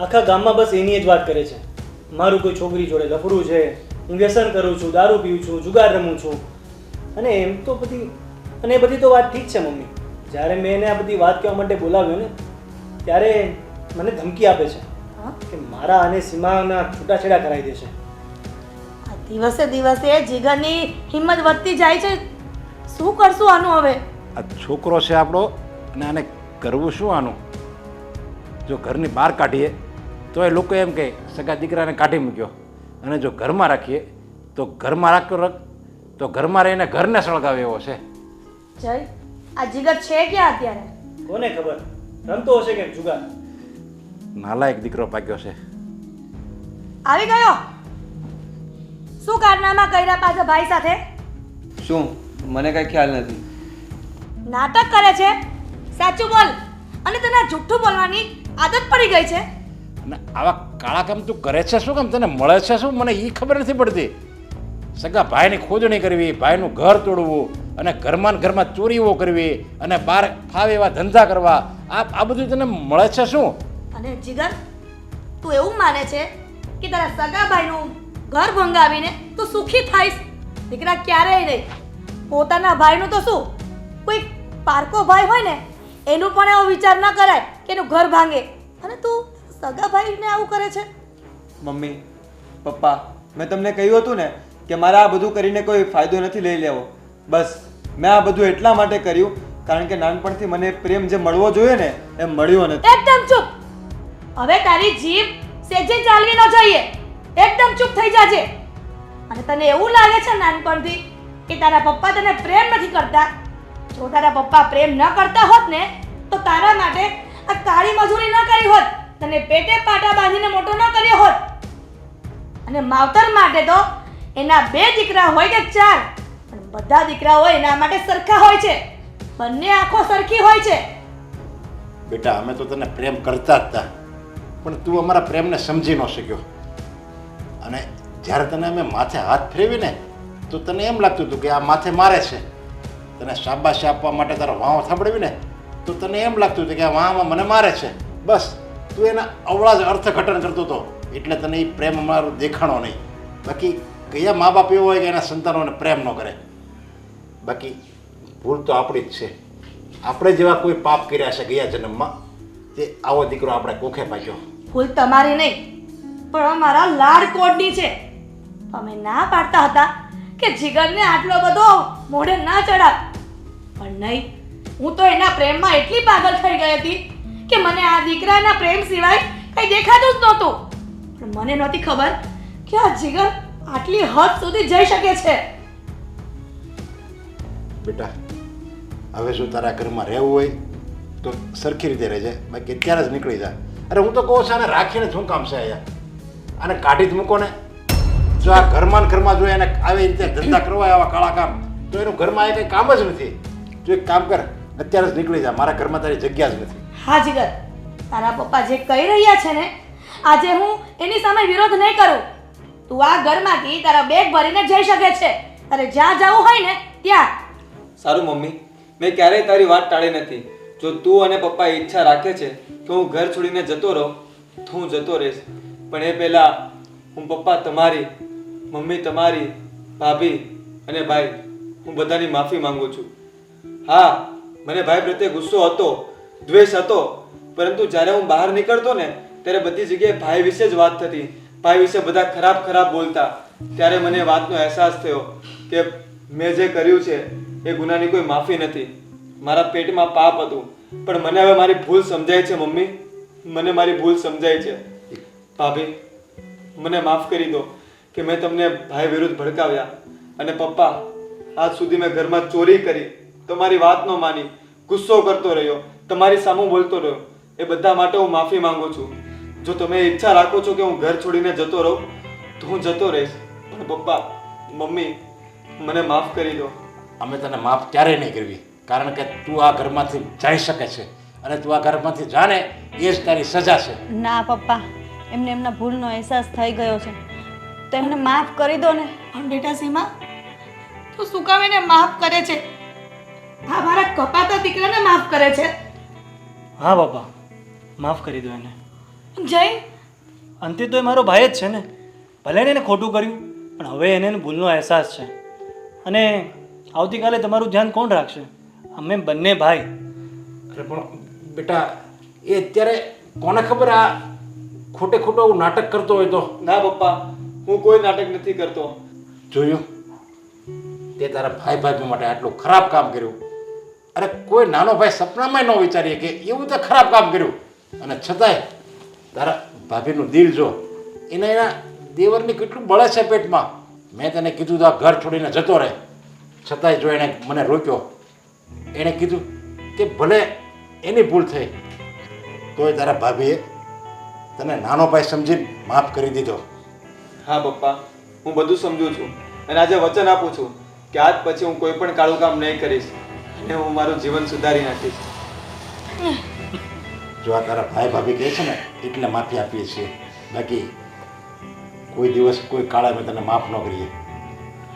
આખા ગામમાં બસ એની જ વાત કરે છે. મારું કોઈ છોકરી જોડે લફરું છે, હું વ્યસન કરું છું, દારૂ પીઉં છું, જુગાર રમું છું. અને એમ તો બધી અને એ બધી તો વાત ઠીક છે મમ્મી. જ્યારે મેં એને આ બધી વાત કહેવા માટે બોલાવ્યો ને ત્યારે મને ધમકી આપે છે કે મારા અને સીમાના છૂટાછેડા કરાવી દેશે. આ દિવસે દિવસે જીગરની હિંમત વધતી જાય છે. શું કરશું આનું હવે? આ છોકરો છે આપણો, અને આને કરવું શું આનું? જો ઘરની બહાર કાઢીએ તો એ લોકો એમ કહે સગા દીકરાને કાઢી મૂક્યો, અને જો ઘરમાં રાખીએ તો ઘરમાં રાખ્યો તો ઘરમાં રહીને ઘરને સળગાવે એવો છે. જય, આ જીગર છે ક્યાં અત્યારે? કોને ખબર, રમતો હશે કે જુગાર. નાલાયક દીકરો પાક્યો છે. આવી ગયો? શું કારનામા કર્યા પાછા ભાઈ સાથે? શું? મને કઈ ખ્યાલ નથી. નાટક કરે છે? સાચું બોલ. અને તને આ જુઠ્ઠું બોલવાની આદત પડી ગઈ છે? અને આવા કાળા કામ તું કરે છે શું કામ? તને મળે છે શું? મને એ ખબર નથી પડતી. સગા ભાઈની ખોદણી કરવી, ભાઈનું ઘર તોડવું, અને ઘરમાં ને ઘરમાં ચોરીઓ કરવી, અને બહાર ફાવે એવા ધંધા કરવા, આ બધું તને મળે છે શું? અને જીગર, તું એવું માને છે કે તારા સગા ભાઈનું ઘર ભંગાવીને તું સુખી થઈશ? દીકરા, ક્યારેય નહીં. પોતાના ભાઈનું તો શું, કોઈ પારકો ભાઈ હોય ને એનું પણ એવો વિચાર ન કરાય કે એનું ઘર ભાંગે. અને તું સગા ભાઈને આવું કરે છે? મમ્મી, પપ્પા, મેં તમને કહ્યું હતું ને કે મારે આ બધું કરીને કોઈ ફાયદો નથી લઈ લેવો. બસ મેં આ બધું એટલા માટે કર્યું કારણ કે નાનપણથી મને પ્રેમ જે મળવો જોઈએ ને એ મળ્યો નથી. એકદમ ચૂપ. હવે તારી જીભ સેજે ચાલવી ન જોઈએ. એકદમ ચૂપ થઈ જાજે. અને તને એવું લાગે છે નાનપણથી કે તારા પપ્પા તને પ્રેમ નથી કરતા? જો તારા પપ્પા પ્રેમ ન કરતા હોત ને તો તારા માટે આ કાળી મજૂરી ન કરી હોત, તને પેટે પાટા બાંધીને મોટો ન કર્યો હોત. અને માવતર માટે તો એના 2 દીકરા હોય કે 4, પણ બધા દીકરાઓ એના માટે સરખા હોય છે. બંને આંખો સરખી હોય છે. બેટા અમે તો તને પ્રેમ કરતા જ હતા, પણ તું અમારા પ્રેમને સમજી ન શક્યો. અને જ્યારે તને અમે માથે હાથ ફેરવીને તો તને એમ લાગતું હતું કે આ માથે મારે છે. તને શાબાશી આપવા માટે તારો વાંહો સાંભળવીને તો તને એમ લાગતું હતું કે આ વાંમાં મને મારે છે. બસ તું એના અવળા જ અર્થઘટન કરતો હતો, એટલે તને એ પ્રેમ અમારો દેખાણો નહીં. બાકી કયા મા બાપ એવો હોય કે એના સંતાનોને પ્રેમ ન કરે? બાકી ભૂલ તો આપણી જ છે. આપણે જેવા કોઈ પાપ કર્યા છે ગયા જન્મમાં, તે આવો દીકરો આપણે કોખે પાક્યો. ભૂલ તમારી નહીં, પણ અમારા લાડકોડની છે. અમે ના પાડતા હતા કે જીગરને આટલો બધો મોઢે ના ચડાવ, પણ નહીં, હું તો એના પ્રેમમાં એટલી પાગલ થઈ ગઈ હતી કે મને આ દીકરાના પ્રેમ સિવાય કંઈ દેખાતું જ નહોતું. પણ મને નહોતી ખબર કે આ જીગર આટલી હદ સુધી જઈ શકે છે. બેટા હવે જો તારા ઘરમાં રહેવું હોય તો સરખી રીતે રહેજે, બાકી અત્યારે જ નીકળી જા. અરે હું તો કહું છું આને રાખીને શું કામ છે અહીંયા? આને કાઢી જ મૂકો ને. જો આ ઘરમાં ને ઘરમાં જો એને આવી રીતે ધંધા કરવા આવા કાળા કામ, તો એનું ઘરમાં એ કંઈ કામ જ નથી. જો એક કામ કર, અત્યારે જ નીકળી જા, મારા ઘરમાં તારી જગ્યા જ નથી. હા જીગર, તારા પપ્પા જે કહી રહ્યા છે ને, આજે હું એની સામે વિરોધ નહીં કરું. તું આ ઘરમાંથી તારા બેગ ભરીને જઈ શકે છે. અરે જ્યાં જવું હોય ને ત્યાં. સારું મમ્મી, મેં ક્યારેય તારી વાત ટાળી નથી. જો તું અને પપ્પા ઈચ્છા રાખે છે કે હું ઘર છોડીને જતો રહું તો હું જતો રહીશ. પણ એ પહેલાં હું પપ્પા તમારી, મમ્મી તમારી, ભાભી અને ભાઈ, હું બધાની માફી માંગુ છું. હા, મને ભાઈ પ્રત્યે ગુસ્સો હતો, દ્વેષ હતો, પરંતુ જ્યારે હું બહાર નીકળતો ને ત્યારે બધી જગ્યાએ ભાઈ વિશે જ વાત થતી. ભાઈ વિશે બધા ખરાબ ખરાબ બોલતા. ત્યારે મને વાતનો અહેસાસ થયો કે મેં જે કર્યું છે એ ગુનાની કોઈ માફી નથી. મારા પેટમાં પાપ હતું, પણ મને હવે મારી ભૂલ સમજાય છે મમ્મી, મને મારી ભૂલ સમજાય છે. ભાભી, મને માફ કરી દો કે મેં તમને ભાઈ વિરુદ્ધ ભડકાવ્યા. અને પપ્પા, આજ સુધી મેં ઘરમાં ચોરી કરી, તમારી વાત ન માની, ગુસ્સો કરતો રહ્યો, તમારી સામું બોલતો રહ્યો. એ બધા માટે હું માફી માંગુ છું. જો તમે ઈચ્છા રાખો છો કે હું ઘર છોડીને જતો રહું તો હું જતો રહીશ. પણ પપ્પા, મમ્મી, મને માફ કરી દો. અમે તને માફ ક્યારેય નહીં કરવી, કારણ કે તું આ ઘરમાંથી જઈ શકે છે, અને તું આ ઘરમાંથી જાણે એ જ તારી સજા છે. ના પપ્પા, એમને એમના ભૂલનો અહેસાસ થઈ ગયો છે, તો એમને માફ કરી દો ને. પણ બેટા સીમા, તું શું કામ એને માફ કરે છે? આ મારા કપાતા દીકરાને માફ કરે છે. હા પપ્પા, માફ કરી દો એને. જય, અંતે તો એ મારો ભાઈ જ છે ને. ભલે ને એને ખોટું કર્યું, પણ હવે એને ભૂલનો અહેસાસ છે. અને આવતીકાલે તમારું ધ્યાન કોણ રાખશે? અમે બંને ભાઈ. અરે પણ બેટા, એ અત્યારે કોને ખબર આ ખોટે ખોટો નાટક કરતો હોય તો? ના પપ્પા, હું કોઈ નાટક નથી કરતો. જોયું, તે તારા ભાઈ ભાભી માટે આટલું ખરાબ કામ કર્યું. અરે કોઈ નાનો ભાઈ સપનામાં ન વિચારીએ કે એવું તો ખરાબ કામ કર્યું. અને છતાંય તારા ભાભીનું દિલ જો, એના દેવરની કેટલું બળે છે પેટમાં. મેં તને કીધું તો આ ઘર છોડીને જતો રહે, છતાંય જો એણે મને રોક્યો. એણે કીધું કે ભલે એની ભૂલ થઈ, તોય તારા ભાભીએ તને નાનો ભાઈ સમજીને માફ કરી દીધો. હા પપ્પા, હું બધું સમજુ છું અને આજે વચન આપું છું કે આજ પછી હું કોઈ પણ કાળું કામ નહીં કરીશ અને હું મારું જીવન સુધારી નાખીશ. જો આ તારા ભાઈ ભાભી કહે છે ને એટલે માફી આપીએ છીએ, બાકી કોઈ દિવસ કોઈ કાળે અમે તને માફ ન કરીએ.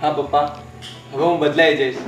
હા પપ્પા, હવે હું બદલાઈ જઈશ.